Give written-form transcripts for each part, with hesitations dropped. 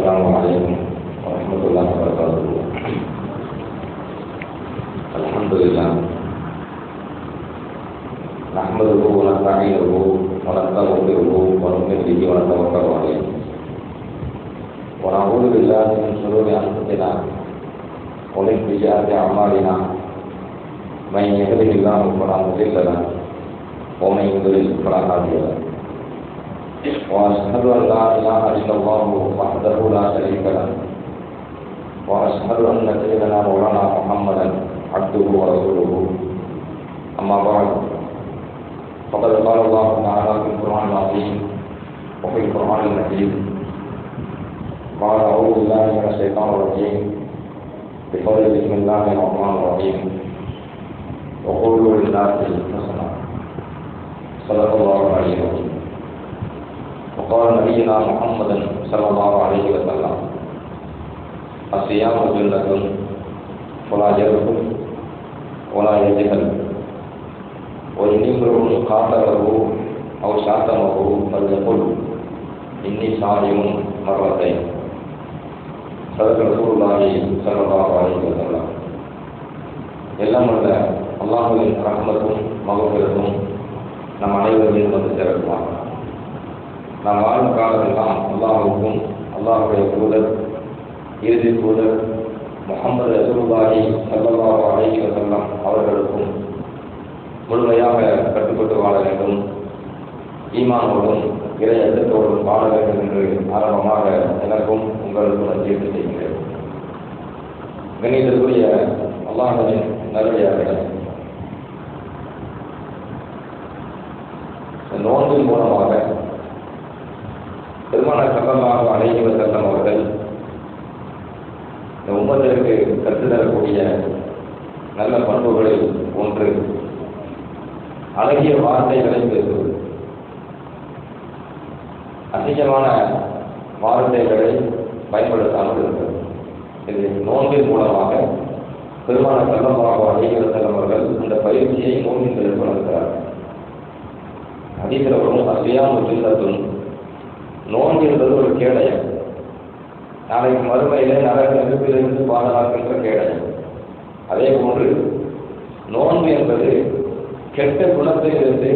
السلام عليكم ورحمة الله وبركاته. الحمد لله نحمده ونستعينه ونستغفره ونؤمن به ونتوكل عليه ونعوذ بالله من شرور أنفسنا ومن سيئات أعمالنا من يهده الله فلا مضل له ومن يضلل فلا هادي له وأشهد أن لا إله إلا الله وحده لا شريك له وأشهد أن سيدنا مولانا محمدا عبده ورسوله. أما بعد فقد قال الله تعالى في القرآن العظيم وفي القرآن المجيد قال أعوذ بالله من الشيطان الرجيم بقول بسم الله الرحمن الرحيم وقولوا للناس حسنا صدق الله العلي العظيم. وقال نبينا محمد صلى الله عليه وسلم الصيام جنة ولا يرفث ولا يجهل وإن امرؤ قاتله أو شاتمه فليقل إني صائم مرتين. صدق رسول الله صلى الله عليه وسلم. எல்லாம் உள்ள அல்லாஹ்வின் ரஹ்மத்தும் மகஃபிரத்தும் நம் அனைவரையும் வந்து சேரட்டும். நாம் வாழும் காலமெல்லாம் அல்லாஹ்வுக்கும் அல்லாஹ்வுடைய தூதர் இறுதி தூதர் முஹம்மது ரசூலுல்லாஹி ஸல்லல்லாஹு அலைஹி வஸல்லம் அவர்களுக்கும் முழுமையாக கட்டுப்பட்டு வாழ வேண்டும், ஈமானோடும் இறை அச்சத்தோடும் வாழ வேண்டும் என்று ஆரம்பமாக எனக்கும் உங்களுக்கும் நன்றியை செய்கிறேன். கணிதத்துக்குரிய அல்லாஹ்வின் நல்லடியார்களே, நோன்பின் மூலமாக பெருமானார் ஸல்லல்லாஹு அலைஹி வஸல்லம் அவர்கள் இந்த உம்மத்திற்கு கற்றுத்தரக்கூடிய நல்ல பண்புகளில் ஒன்று அழகிய வார்த்தைகளை பேசுவது. அதிகமான வார்த்தைகளை பயன்படுத்தாமல் இருக்கிறது. இது நோன்பின் மூலமாக பெருமானார் ஸல்லல்லாஹு அலைஹி வஸல்லம் அவர்கள் இந்த பயிற்சியை நோன்பின் வழங்குகிறார்கள். ஹதீஸில் வரும் அஸ்ஸியாமு ஜுன்னத்துன், நோன்பு என்பது ஒரு கேடயம், நாளைக்கு மறுமையிலே நரக நெருப்பிலிருந்து பாதுகாக்கின்ற கேடயம். அதே போன்று நோன்பு என்பது கெட்ட குணத்திலிருந்து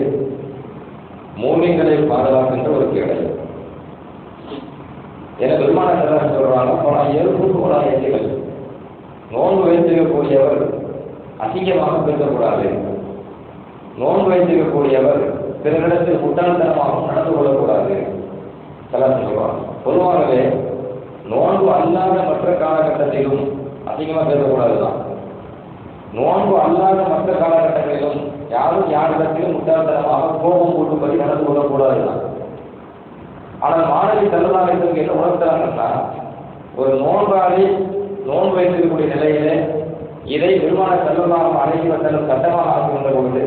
மூமின்களை பாதுகாக்கின்ற ஒரு கேடயம். என பெருமானார் சொல்றாங்க, பல எதிர்கள் நோன்பு வைத்திருக்கக்கூடியவர் அதிகமாக பேசக்கூடாது, நோன்பு வைத்திருக்கக்கூடியவர் பிறரிடத்தில் முட்டாள்தனமாக நடந்து கொள்ளக்கூடாது சொல்லுவாங்க. பொதுவாகவே நோன்பு அல்லாத மற்ற காலகட்டத்திலும் அதிகமாக பேசக்கூடாதுதான். நோன்பு அல்லாத மற்ற காலகட்டங்களிலும் யாரும் யாரிடத்திலும் முட்டாள்தனமாக கோபம் போட்டுப்படி நடந்து கொள்ளக்கூடாதுதான். ஆனால் மாணவி தருணாவிற்கு என்ன உணர்த்தாங்கன்னா, ஒரு நோன்பாளி நோன்பு வைத்திருக்கக்கூடிய நிலையிலே இதை பெருமானார் ஸல்லல்லாஹு அலைஹி வஸல்லம் சட்டமாக ஆக்குகின்ற பொழுது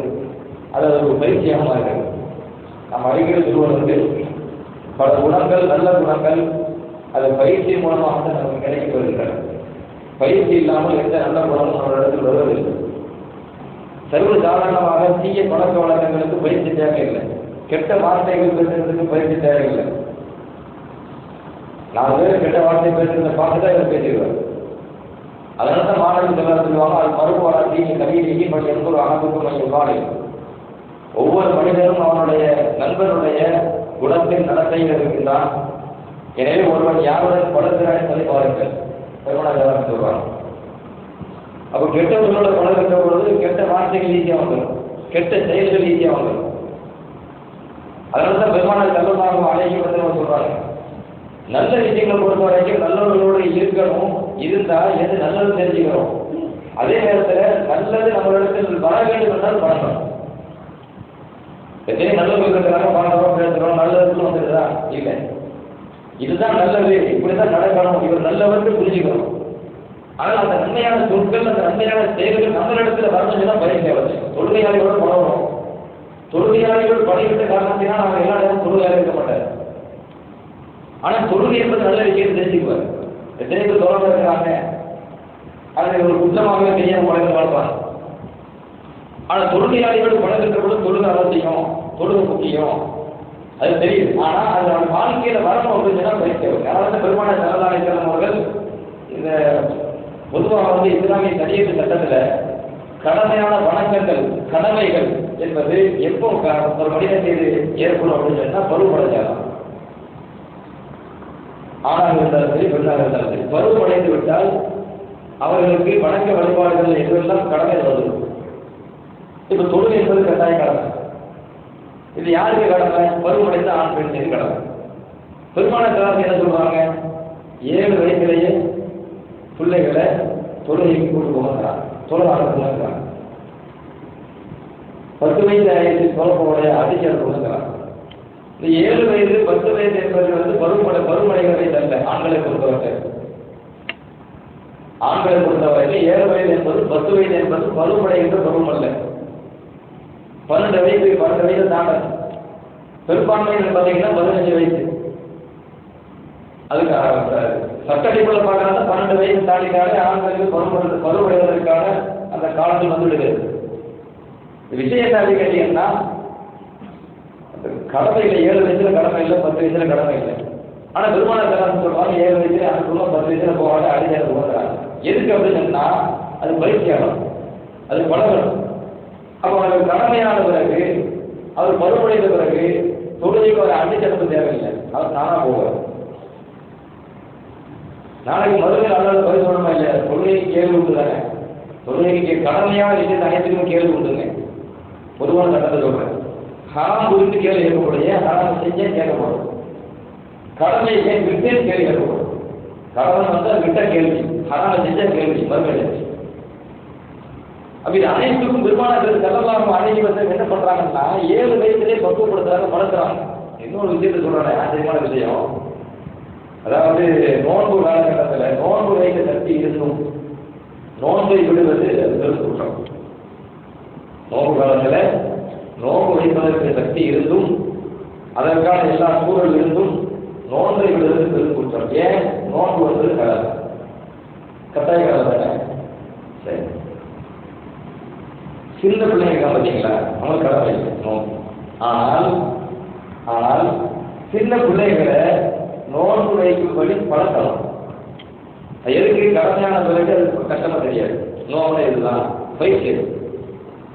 அது ஒரு பயிற்சியாக மாறுகிறது. நாம் அறிஞர்கள் சொல்வதற்கு பல குணங்கள், நல்ல குணங்கள் அது பயிற்சி மூலமாக நமக்கு கிடைக்க வருகின்றன. பயிற்சி இல்லாமல் எந்த நல்ல குணமும் நம்மளிடத்தில் வருவதில்லை. சர்வ சாதாரணமாக தீய பழக்க வழக்கங்களுக்கு பயிற்சி தேவையில்லை, கெட்ட வார்த்தைகள் பேசுறதுக்கு பயிற்சி தேவையில்லை. 4 பேர் கெட்ட வார்த்தை பேசுறதை பார்த்துதான் இவர் பேசிடுவார். அதனால தான் மாணவர்கள் சொல்லுவாங்க, அது மறுபாடா தீனி கவிதைக்கு படி என்பது அகத்துக்கும் மையம் பாடு. ஒவ்வொரு மனிதனும் அவனுடைய நண்பனுடைய குணத்தின் நடத்தையில் இருக்கின்றான். எனவே ஒருவன் யாருடன் பழகிறான் சொல்லி பாருங்கள் பெருமானார் சொல்றாங்க. அப்போ கெட்டவர்களோட பழகின்ற பொழுது கெட்ட வார்த்தைகள் ஈஸியாக வந்துடும், கெட்ட செயல்கள் ஈஸியாக வந்துடும். அதனால தான் பெருமானார் ஸல்லல்லாஹு அலைஹி வஸல்லம் சொல்றாங்க, நல்ல விஷயங்களை பொறுத்த வரைக்கும் நல்லவர்களோடு இருக்கணும், இருந்தால் எது நல்லது தெரிஞ்சுக்கிறோம். அதே நேரத்தில் நல்லது நம்மளிடத்தில் வர வேண்டும் என்றால் பழகணும். எத்தனை நல்லவர்கள் இருக்கிறாங்க, பழகிறோம், பேசுகிறோம், நல்லதுன்னு வந்துடுதா? இல்லை, இதுதான் நல்லது, இப்படிதான் நடக்கணும், இவர் நல்லவர்கள் புரிஞ்சுக்கணும். ஆனால் அந்த நன்மையான சொற்கள், அந்த நன்மையான செயல்கள் நம்மளிடத்தில் வரணும்னு தான் பயிற்சி அவசியம். தொழுகையாளிகளோடு பழகணும். தொழுகையாளிகள் பணிவிட்ட காரணத்தினால் அவங்க எல்லா நேரம் தொழுகையாக இருக்க மாட்டார். ஆனால் தொழுகை என்பது நல்ல விஷயத்தை தெரிஞ்சுக்குவார். எத்தனை பேர் தொழில் இருக்கிறாங்க, அதை ஒரு குற்றமாகவே தெரியாம பழக வாழ்வாங்க. ஆனால் தொழுகையாளிகள் பழகின்ற பொழுது தொழுகை அவசியம், தொழுகை முக்கியம், அது தெரியுது. ஆனால் அது அவன் வாழ்க்கையில வரணும் அப்படின்னு பயிற்சி. அதனால பெருமானார் ஸல்லல்லாஹு இஸ்லாமிய சரியத்து சட்டத்துல கடமையான வணக்கங்கள் கடமைகள் என்பது எப்போ ஒரு மனிதன் மீது ஏற்படும் அப்படின்னு சொன்னா பருவமடைஞ்சாலும், ஆணாக இருந்தாலும் சரி பெண்ணாக இருந்தாலும் சரி, பருவமடைந்து விட்டால் அவர்களுக்கு வணக்க வழிபாடுகள் எதுவெல்லாம் கடமை வரும். இப்ப தொழுகை என்பது கட்டாய கடமை. இது யாருக்கு கடமை? பருவமடைந்த ஆண் பெண் மீது கடமை. பெருமான காலத்தில் என்ன சொல்றாங்க? 7 வயதிலேயே பிள்ளைகளை தொழுகைக்கு கூட்டு போகிறாங்க, தொழில் போகிறாங்க. 10 வயது ஆயிரத்தி குழப்பமுடைய அதிகாரம் கொடுக்கிறாங்க. இந்த 7 வயது 10 வயது என்பது பருவமடைகிற வயது அல்ல. ஆண்களை பொறுத்தவரை 7 வயது என்பது 10 வயது என்பது பருவமடைகின்ற பருவம் அல்ல. 12 வயது தாண்டது. பெரும்பான்மையில் பார்த்தீங்கன்னா 15 வயது. அதுக்கு சட்டடிப்புல பார்க்கறதா 12 வயது தாண்டினாலே ஆண்களுக்கு பருவமடைவதற்கான அந்த காலத்தில் வந்துவிடுகிறது. விஷயத்தை அதிகரிக்கன்னா கடமை இல்லை. 7 வயசுல கடமை இல்லை, 10 வயசுல கடமை இல்லை. ஆனா பெருமான கலாச்சாரம் சொல்றாங்க 7 வயசுல அனுப்புமா, 10 வயசுல போவாங்க, அடிச்சாரு போகிறாங்க. எதுக்கு அப்படின்னு சொன்னா அது பயிற்சியாகும், அது பழகணும். அப்போ அவருக்கு கடமையான பிறகு அவர் பருவமடைந்த பிறகு தொழுகைக்கு அவர் அடிச்சடப்பு தேவையில்லை, அவர் தானா போவார். நாளைக்கு மறுபடியும் அல்லாத பதில் சொல்லணுமா இல்லையா? தொழுகைக்கு கேள்வி உண்டு தானே. தொழுகைக்கு கடமையான விஷயத்தை அனைத்துக்கும் கேள்வி உண்டுங்க. பொதுவான சட்டத்தை சொல்றேன். ஹராம் குறித்து கேள்வி கேட்கப்படுது, ஹராம் செஞ்சே கேட்கப்படும். கடமை ஏன் விட்டேன்னு கேள்வி கேட்கப்படும். கடமை வந்தா விட்ட கேள்வி, ஹராம் செஞ்ச கேள்வி மறுபடியும். அப்ப இது அனைத்துக்கும் பெருமானத்தில் செல்லலாம். அன்னைக்கு வந்து என்ன பண்றாங்கன்னா 7 வயசுலேயே பக்குவப்படுத்துறாங்க, வளர்க்குறாங்க. இன்னொரு விஷயத்த சொல்றாங்க, ஆச்சரியமான விஷயம். அதாவது நோன்பு காலகட்டத்தில் நோன்பு வைக்க சக்தி இருந்தும் நோன்பை விடுவது பெரும் குற்றம். நோன்பு காலத்தில் நோன்பு வைப்பதற்கு சக்தி இருந்தும் அதற்கான எல்லா சூழல் இருந்தும் நோன்பை விடுவது பெரும் குற்றம். ஏன்? நோன்பு வந்தது கடமை, கட்டாய கடமை தானே. சரி, சின்ன பிள்ளைங்க பார்த்தீங்களா, அவங்க கடமை நோன்பு. ஆனால் சின்ன பிள்ளைகளை நோன்பு வைக்கும்படி பழக்கலாம். எதுக்கு? கடமையான பிறகு அது கஷ்டமா தெரியாது. நோம்பு இதுதான் பயிற்சி.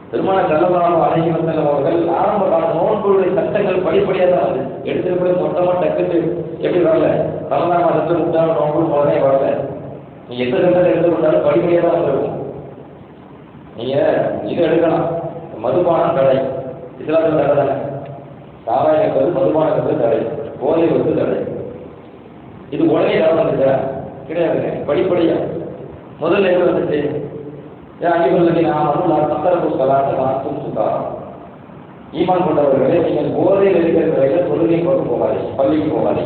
பெருமான செல்லலாம் அனைவரும் அவர்கள் ஆரம்ப கால நோன்புடைய சட்டங்கள் படிப்படியாக தான் வந்து எடுத்துட்டு போய் மொத்தமா டக்குட்டு எப்படி வரல. ரமலான் மாதத்தில் விட்டாலும் நோன்பு போதே வரல. நீங்க எந்த சட்டத்தை எடுத்து விட்டாலும் படிப்படியாக தான் வந்துருக்கும். நீங்க இது எடுக்கலாம், மதுபானம் தடை, இஸ்லாத்தில் தடை தானே. சாராயம் என்பது மதுபானம் தடை, போதை வந்து தடை. இது உடனே தடை வந்துச்சா? கிடையாதுங்க, படிப்படியா. முதல்ல என்ன வந்துச்சு? ஈமான் கொண்டவர்களே, நீங்கள் போதையில் இருக்கிற வரையில் தொழுகை கொண்டு போகாதே, பள்ளிக்கு போகாதே.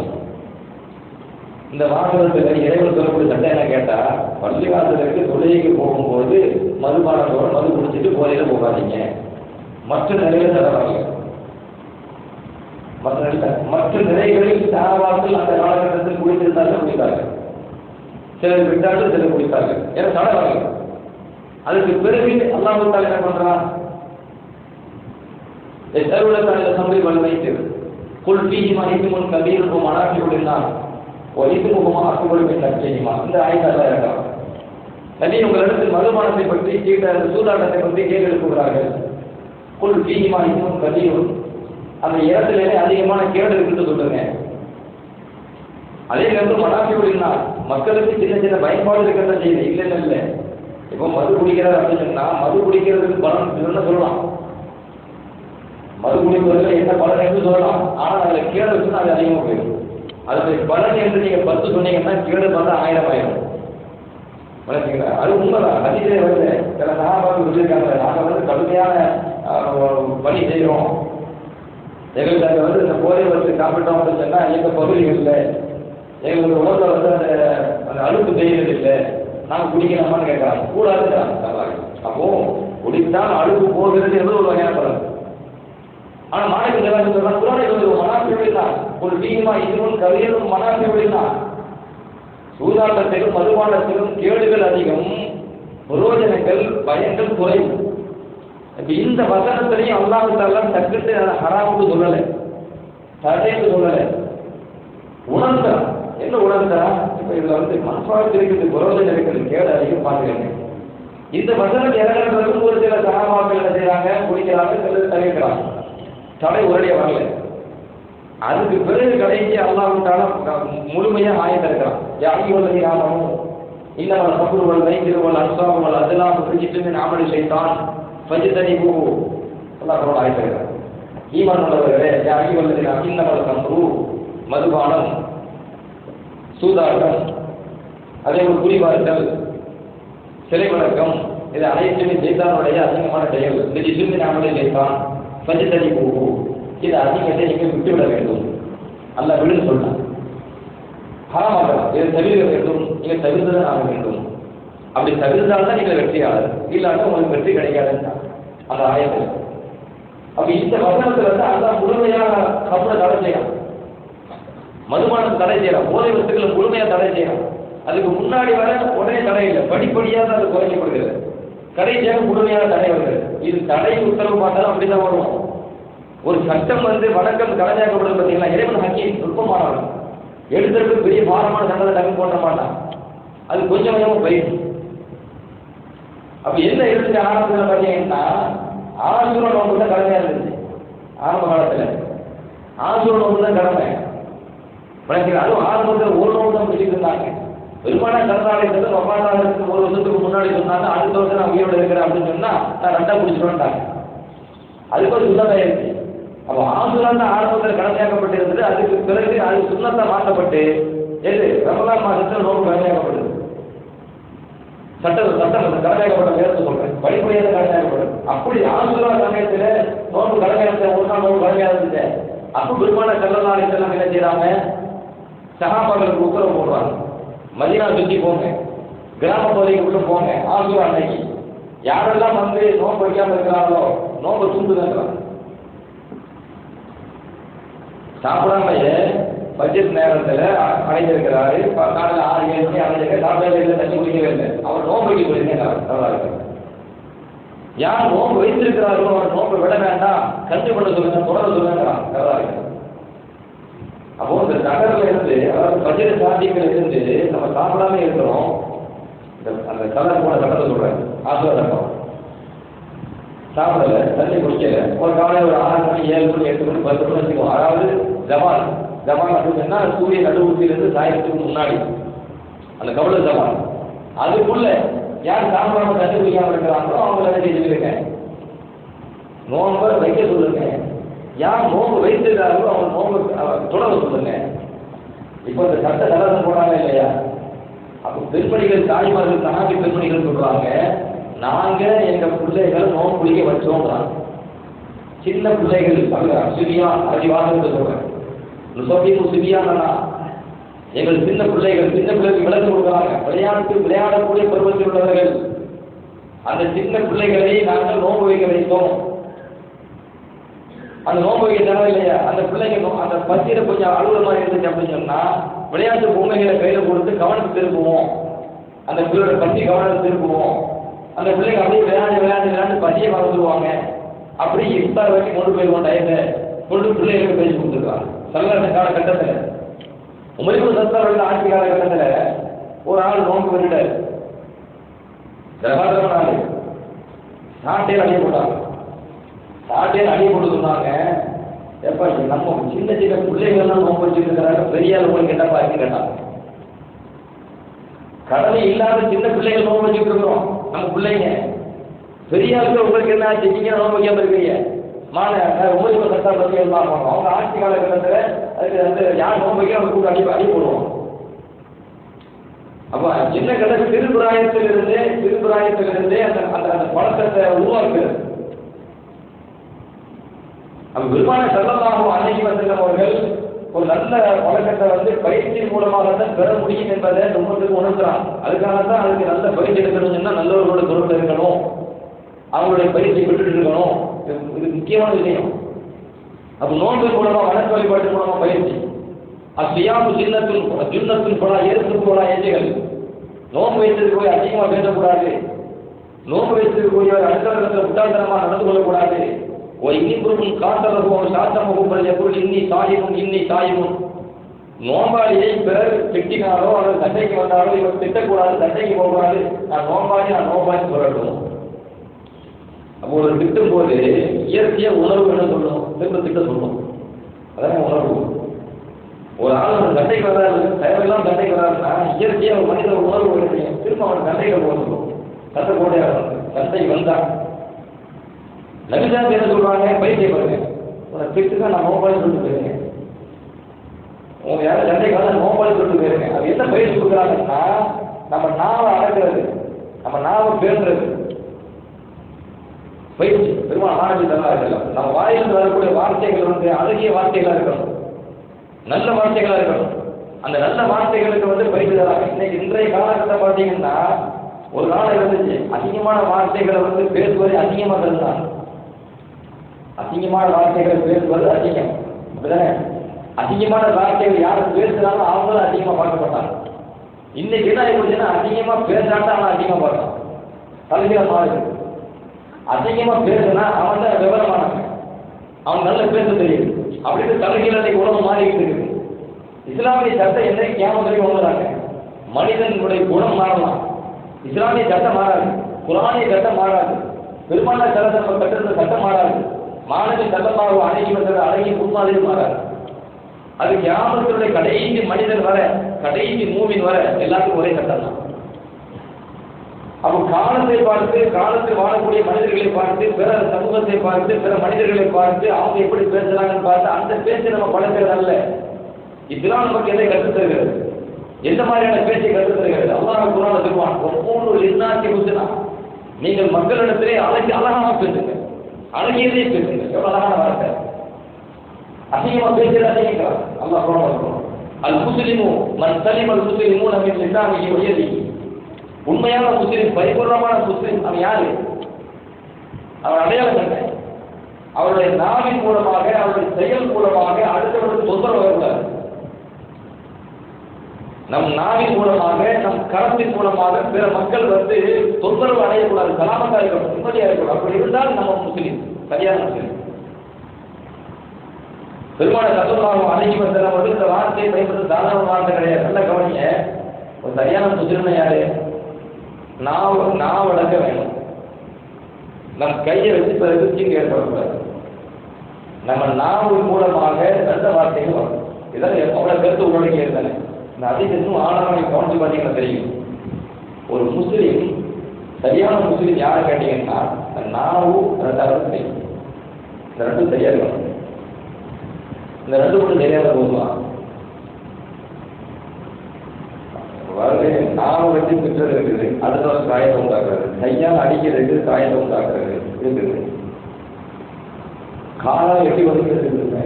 இந்த வாசகத்தில் இறைவன் சொல்லக்கூடிய சட்டம் என்ன கேட்டா, பள்ளி வாசலுக்கு தொழுகைக்கு போகும்போது மதுபானத்தோட மது குடிச்சிட்டு போதையில போகாதீங்க. மற்ற நிலையில தடவாங்க. மற்ற நிலைகளில் சாவாக்கள் அந்த காலகட்டத்தில் குடித்திருந்தார்கள், குடித்தார்கள். சிலர் விட்டார்கள், சிலர் குடித்தார்கள். ஏன்னா தடவாங்க. அதுக்கு பிறகு அல்லாஹ் என்ன பண்றான்? சம்பளி வலிமைத்து குல்பீமா இதுமுன் கபீருக்கும் மனாக்கி விடுந்தான் இதுமுகமா அக்குபடுமே நச்சரியுமா. இந்த ஆயுதம் இருக்கலாம். நபி உங்களிடத்தில் மதுபானத்தை பற்றி சூதாட்டத்தை பற்றி கேள்வி எழுப்புகிறார்கள். குல்பீமா இதுமுன் கபீரும், அந்த இடத்திலே அதிகமான கேடு இருக்குன்னு சொல்லுங்க. அதே நேரத்தில் மனாக்கி விடுனா மக்களுக்கு சின்ன சின்ன பயன்பாடு இருக்கிறத செய்யுது. இல்லை இப்போ மது குடிக்கிறார் அப்படின்னு சொன்னா மது குடிக்கிறதுக்கு பலன் என்ன சொல்லலாம், மது குடிப்பதில் என்ன பலன் என்று சொல்லலாம். ஆனால் அதில் கேடு வச்சுன்னா அது அதிகமாக போயிடும். அதுக்கு பலன் என்று நீங்க 10 சொன்னீங்கன்னா கேடு பார்த்தா 1000 ஆயிடும். வளர்ச்சிங்களா? அது உண்மைதான். அதிலே வந்து சில சகாபாக்கள் சொல்லியிருக்காங்க, நாங்கள் வந்து கடுமையான பணி செய்கிறோம், எங்களுக்கு அங்கே வந்து இந்த போதை வந்து காப்பிட்டோம் அப்படின்னு சொன்னா எங்கள் பகுதிகளில் எங்களுக்கு உடம்புல வந்து அந்த அழுப்பு செய்கிறது இல்லை, நாங்கள் குடிக்கலாமான்னு கேட்கறாங்க. கூடாது. அப்போ குடித்தால் அழுப்பு போகிறது என்பது ஒரு வகையான பலன். ஆனா மாநில நிலைமை சொல்றா குரானை வந்து மனாப்பி விடுதான் ஒரு வீகமா இதுவும் கவியலும் மனாப்பி விடுதான். சூதாட்டத்திலும் மதுபானத்திலும் கேடுகள் அதிகம், புரோஜனங்கள் பயன்கள் குறைவு. இந்த வசனத்திலையும் அல்லாஹ் டக்குட்டு ஹராமுக்கு சொல்லலை, தடைன்னு சொல்லலை, உணர்ந்தான். என்ன உணர்ந்தா? இப்ப இதுல வந்து மனப்பாடு இருக்கிறது, புரோஜனம் இருக்கிறது, கேடு அதிகம் பார்த்துக்கங்க. இந்த வசனம் இறங்குறதுக்கு ஒரு சில சகாபாக்கள் என்ன செய்யறாங்க, குடிக்கிறாங்க, சிலர் தவிர்க்கிறாங்க. தடை உடனே வரல. அதுக்கு பிறகு கடைசி அல்லாஹ்வுத்தால முழுமையா ஆயத்தை இருக்கிறான். யாரையும் நாமமும் இன்னவள் சபுருவல் வைத்திருவல் அன்சாபுவல் அதெல்லாம் பிரிச்சுட்டு நாமளை செய்தான் பஜித்தனிபூ அல்லாஹ்வோட ஆயத்தை இருக்கிறான். ஈமான் உள்ளவர்களே யாரையும் இன்னவள் சம்பு மதுபானம், சூதாட்டம், அதே ஒரு குறிவார்கள், சிலை வழக்கம், இது அனைத்துமே சைத்தானுடைய அதிகமான செயல். இது சிறுமி நாமளே செய்தான் பஜித்தனிபூ, இது அதிகத்தை நீங்கள் விட்டுவிட வேண்டும். அல்ல விடுன்னு சொல்லலாம். ஹராமாக்கலாம், இதை தவிர வேண்டும், நீங்கள் தவிர்த்துதான் ஆக வேண்டும். அப்படி தவிர்த்தால்தான் நீங்கள் வெற்றியாளர், இல்லாட்டா உங்களுக்கு வெற்றி கிடைக்காதுன்னா அந்த ஆயத்தில். அப்ப இந்த வசனத்துல வந்து அதான் முழுமையாக கப்பலை தடை செய்யலாம், மதுபானம் தடை செய்யலாம், போதை வஸ்துக்களை முழுமையா தடை செய்யலாம். அதுக்கு முன்னாடி வர உடனே தடை இல்லை, படிப்படியாக தான் அது குறைக்கப்படுகிறது. கடைசியாக முழுமையான தடை வருகிறது. இது தடை உத்தரவு பார்த்தாலும் அப்படிதான் வரும். ஒரு சட்டம் வந்து வணக்கம் கலைஞாக்கப்படுது பார்த்தீங்களா, இறைவன் ஹக்கீம் நுட்பமானவன், எடுத்துட்டு பெரிய பாரமான சட்டத்தை டக்கு போட்ட மாட்டான். அது கொஞ்சம் கொஞ்சமாக பயிற்சி. அப்ப என்ன இருந்துச்சு ஆரம்பத்தில் பார்த்தீங்கன்னா, ஆசூர நோம்பு தான் கடமையா இருந்துச்சு. ஆரம்ப காலத்துல ஆசூர நோம்பு தான் கடமை. அதுவும் ஆரம்பத்தில் ஒரு நோம்பு தான் பிடிச்சிட்டு இருந்தாங்க. பெருமான கருணாலயத்தில் ஒப்பாண்டாளருக்கு ஒரு வருஷத்துக்கு முன்னாடி சொன்னாங்க, அடுத்த வருஷம் நான் உயிரோடு இருக்கிறேன் அப்படின்னு சொன்னா நான் ரெண்டா பிடிச்சிட்டு அதுக்கு ஒரு சுத்தமாக இருந்துச்சு. அப்போ ஆசூரா தான் ஆரம்பத்தில் கடமையாக்கப்பட்டிருந்தது. அதுக்கு பிறகு அது சுண்ணத்தை மாற்றப்பட்டு எது ரமலான் மாதத்தில் நோம்பு கடமையாக்கப்படுது. சட்டம் கடமையாக்கப்பட்ட நேரத்தை சொல்றேன், படிப்படியாக கடமையாக்கப்படும். அப்படி ஆசூரா சமயத்தில் நோம்பு கடமையாக ஒரு நாள் நோம்பு கடமையாக இருந்துச்சு. அப்போ பெருமான செல்லலாம் எல்லாம் என்ன செய்யறாங்க, சகாபாக்களுக்கு உத்தரவு போடுவாங்க, மதீனா சுற்றி போங்க, கிராம பகுதிக்குள்ள போங்க, ஆசூரா அன்னைக்கு யாரெல்லாம் வந்து நோம்பு வைக்காம இருக்கிறாங்களோ நோம்பு தூண்டுதான். சாப்பிடாமையே பட்ஜெட் நேரத்தில் அடைஞ்சிருக்கிறாரு, காலையில் 6-7 மணி அடைஞ்சிருக்க, சாப்பிடவே தண்ணி குடிக்கவே இல்லை, அவர் நோம்பு வைக்க போயிருக்கேன். யார் நோம்பு வைத்திருக்கிறாரோ அவர் நோம்பு விட வேண்டாம், கண்டு பண்ண சொல்லுங்க, தொடர சொல்லுங்க. அப்போ இந்த நகரில் இருந்து, அதாவது பட்ஜெட் சாத்தியங்கள் இருந்து நம்ம சாப்பிடாம இருக்கிறோம். அந்த கலர் போன சட்டத்தை சொல்றேன், ஆசுவ சட்டம். சாப்பிடல, தண்ணி குடிக்கல, ஒரு காலையில் ஒரு 6 மணி 7 மணி 8 மணி 10 மணி வச்சுக்கோம். அதாவது ஜமான் அப்படின்னா சூரிய நடுவுத்திலிருந்து சாயத்துக்கு முன்னாடி அந்த கவலை ஜமான். அதுக்குள்ள யார் சாப்பிடாம தண்ணி குடிக்காம இருக்கிறாங்களோ அவங்கள என்ன செய்திருக்க, நோம்பை வைக்க சொல்லுங்க. யார் நோம்பு வைத்திருக்காங்களோ அவங்க நோம்பு தொடர சொல்லுங்க. இப்போ இந்த சட்ட கலசம் போடாங்க இல்லையா, அப்போ பெண்மணிகள் தாய்மார்கள் தனாபி பெண்மணிகள் சொல்றாங்க, நாங்க எங்க பிள்ளைகள் நோம்பு குளிக்க வச்சோம். சின்ன பிள்ளைகள் சிவியா அறிவாக சொல்றேன், சிவியானா எங்கள் சின்ன பிள்ளைகளுக்கு விளக்கு கொடுக்குறாங்க. விளையாடக்கூடிய பருவத்தில் உள்ளவர்கள், அந்த சின்ன பிள்ளைகளை நாங்கள் நோம்பு வைக்க வைத்தோம். அந்த நோம்பு வைக்க தரம் இல்லையா, அந்த பிள்ளைங்க அந்த பசியில கொஞ்சம் அழுகுற மாதிரி இருந்துச்சு அப்படின்னு சொன்னா விளையாட்டு பொம்மைகளை கையில கொடுத்து கவனத்தை திருப்புவோம், அந்த பிள்ளையோட பசி கவனத்தை திருப்புவோம். அந்த பிள்ளைங்க அப்படியே விளையாண்டு பசியை மறந்துடுவாங்க. அப்படி இஃப்தார் வரைக்கும் கொண்டு போயிருவோம். டயத்தை கொண்டு பிள்ளைகளுக்கு பேசி கொடுத்துருக்காங்க. சல்லா காலகட்டத்தில் உமரிபுல் சத்தாரோட ஆட்சி காலகட்டத்தில் ஒரு ஆள் நோம்பு வந்துட்டார். ஜகாதரமான ஆளு நாட்டையில் அணிய போட்டாங்க. நாட்டையில் அணிய போட்டு சொன்னாங்க, எப்பா நம்ம சின்ன சின்ன பிள்ளைகள்லாம் நோம்பு வச்சுட்டு இருக்கிறாங்க, பெரிய ஆள் உங்களுக்கு என்னப்பா ஆச்சு கேட்டாங்க. கடமை இல்லாத சின்ன பிள்ளைகள் நோம்பு வச்சுட்டு இருக்கிறோம். நம்ம பிள்ளைங்க பெரிய ஆளுக்கு உங்களுக்கு என்ன ஆச்சு, நீங்க நோம்பு வைக்காம இருக்கிறீங்க. உமரிபுல் சத்தார் பற்றி எல்லாம் அவங்க ஆட்சி காலகட்டத்தில் அதுக்கு வந்து யார் நோம்பு வைக்க அவங்க கூட அடி போடுவோம். அப்ப சின்ன கடை சிறுபிராயத்திலிருந்தே அந்த அந்த பழக்கத்தை உருவாக்குறது. அப்ப விரும்பான செல்லலாகவும் அன்னைக்கு வந்திருக்கும் அவர்கள் ஒரு நல்ல பழக்கத்தை வந்து பயிற்சியின் மூலமாக தான் பெற முடியும் என்பதை உங்களுக்கு உணர்த்துறாங்க. அதுக்காகத்தான் அதுக்கு நல்ல பயிற்சி எடுக்கணும்னு சொன்னா நல்லவர்களோட தொடர்பு இருக்கணும், அவங்களுடைய பயிற்சி பெற்றுட்டு இருக்கணும். இது முக்கியமான விஷயம். அப்ப நோன்பு மூலமா வணக்க வழிபாட்டு மூலமா பயிற்சி. அசியாமு ஜுன்னத்துன் போலா ஏற்பு போலா ஏஜைகள். நோன்பு வைத்தது போய் அதிகமா பேசக்கூடாது, நோன்பு வைத்தது போய் அடுத்த முட்டாள்தனமாக நடந்து கொள்ளக்கூடாது. ஒரு இனிப்புறும் காத்தரகும் சாத்தமும் பொருள் இன்னி சாயமும் நோம்பாளியை பிறர் திட்டினாலோ அல்லது சண்டைக்கு வந்தாலோ இவர் திட்டக்கூடாது, சண்டைக்கு போகக்கூடாது, நான் நோம்பாளி சொல்லட்டும். அப்போ ஒரு திட்டும் போது இயற்கைய உணர்வு என்ன சொல்லணும், திரும்ப திட்ட சொல்லணும். அதான் உணர்வு. ஒரு ஆள் சண்டைக்கு வராது, தேவையெல்லாம் சண்டைக்கு வராதுன்னா இயற்கையா ஒரு மனிதர் உணர்வு வருது, திரும்ப அவன் சண்டையில போகணும். சண்டை போட்டே சண்டை வந்தான் நபிதான் என்ன சொல்றாங்க, பயிற்சியை பாருங்க, திட்டுதான் நான் நோம்பாளி சொல்லிட்டு போயிருங்க. உங்க யாரும் சண்டைக்கு வந்தா நோம்பாளி சொல்லிட்டு போயிருங்க. அது என்ன பயிற்சி கொடுக்குறாங்கன்னா, நம்ம நாவை அடக்கிறது, நம்ம நாவை பேசுறது பயிற்சி. பெருமாள் ஆனந்தி தரலாம் இருக்கலாம். நம்ம வாயிலிருந்து வரக்கூடிய வார்த்தைகள் வந்து அழகிய வார்த்தைகளா இருக்கணும், நல்ல வார்த்தைகளா இருக்கணும். அந்த நல்ல வார்த்தைகளுக்கு பயிற்சி தராங்க. இன்னைக்கு இன்றைய காலகட்டத்தை பார்த்தீங்கன்னா, ஒரு நாள் இருந்துச்சு அதிகமான வார்த்தைகளை பேசுவது அதிகமாக இருந்தாங்க. அதிகமான வார்த்தைகளை பேசுவது அதிகம், அப்படிதானே? அதிகமான வார்த்தைகள் யார் பேசுறாங்களோ அவங்களும் அதிகமாக பார்க்கப்பட்டாங்க. இன்னைக்கு என்ன ஆகிடுச்சுன்னா, அதிகமா பேசுறாங்க அவன் அதிகமாக பார்க்கலாம். தலைகளை மாறுது. அதிகமா பேசுனா அவன் தான் விவரமானவன், அவன் நல்ல பேச தெரியுது அப்படின்னு தலைகளை உணவு மாறிக்கிட்டு இருக்குது. இஸ்லாமிய சட்டம் என்ன கேமத்துறையும் ஒன்றுறாங்க. மனிதனுடைய குணம் மாறலாம், இஸ்லாமிய சட்டம் மாறாது, குரானிய சட்டம் மாறாது, பெருமான சட்டம் கட்டுறது சட்டம் மாறாது, மாணவி சட்டமாக அழகி வந்தது அழகி முன்மாதிரி மாறாது. அது கியாமத்துடைய கடைசி மனிதன் வர, கடைசி மூவின் வர எல்லாத்துக்கும் ஒரே சட்டம் தான். அப்போ காலத்தை பார்த்து, காலத்தில் வாழக்கூடிய மனிதர்களை பார்த்து, பிற சமூகத்தை பார்த்து, பிற மனிதர்களை பார்த்து அவங்க எப்படி பேசுறாங்கன்னு பார்த்து அந்த பேச்சை நம்ம பழக்கிறது அல்ல. இதெல்லாம் நமக்கு எதை கற்றுத் தருகிறது, எந்த மாதிரியான பேச்சை கற்றுத் தருகிறது? அல்லாஹ் குர்ஆன்ல சொல்வான், ஒவ்வொரு லின்னாசி ஹுஸ்னா, நீங்கள் மக்களிடத்திலே அழகாக பேசுங்க, அழகியதே பேசுங்க. எவ்வளவு அழகான வார்த்தை! அதிகமா பேசுறது அதிகம். அல்லாஹ் குர்ஆன்ல சொல்றான், அல் முஸ்லிமு மன் சலிம அல் முஸ்லிமூன மின் லிசானிஹி வ யதிஹி. உண்மையான முஸ்லிம், பரிபூர்ணமான முஸ்லிம் அவன் யாரு? அவன் அடையாளம் என்ன? அவருடைய நாவின் மூலமாக, அவருடைய செயல் மூலமாக அடுத்தவர்களுக்கு தொந்தரவு வரக்கூடாது. நம் நாவின் மூலமாக, நம் கரத்தின் மூலமாக பிற மக்கள் தொந்தரவு அடையக்கூடாது, சலாமத்தா இருக்கணும், நிம்மதியா இருக்கணும். அப்படி இருந்தால் நம்ம முஸ்லிம், சரியான முஸ்லிம். பெருமான ஸல்லல்லாஹு அலைஹி வஸல்லம் இந்த வார்த்தையை பயன்படுத்த சாதாரண வார்த்தை கிடையாது. நல்ல கவனிங்க. ஒரு சரியான முஸ்லிம்னா யாரு? நாவ் அடக்க வேணும். நம் கையை வச்சு பிறகு தீங்கு ஏற்படக்கூடாது. நம்ம நாவின் மூலமாக நல்ல வார்த்தைகள் வரும். இதான் அவ்வளவு கருத்து உள்ளடக்கி இருந்தானே. இந்த அதிகம் ஆழமாக கவனிச்சு பார்த்தீங்கன்னா தெரியும். ஒரு முஸ்லீம், சரியான முஸ்லீம் யாரை கேட்டீங்கன்னா, நாவு ரெண்டாவது கை, இந்த ரெண்டும் சரியா இருக்கணும். இந்த ரெண்டு மட்டும் தெரியாத போதுமா? நாம வச்சு பிற்றது இருக்குது, அதுல ஒரு காயத்தை உண்டாக்குறது, கையால் அடிக்கிறது காயத்தை உண்டாக்குறது இருக்குது. காலம் எப்படி இருக்குதுங்க?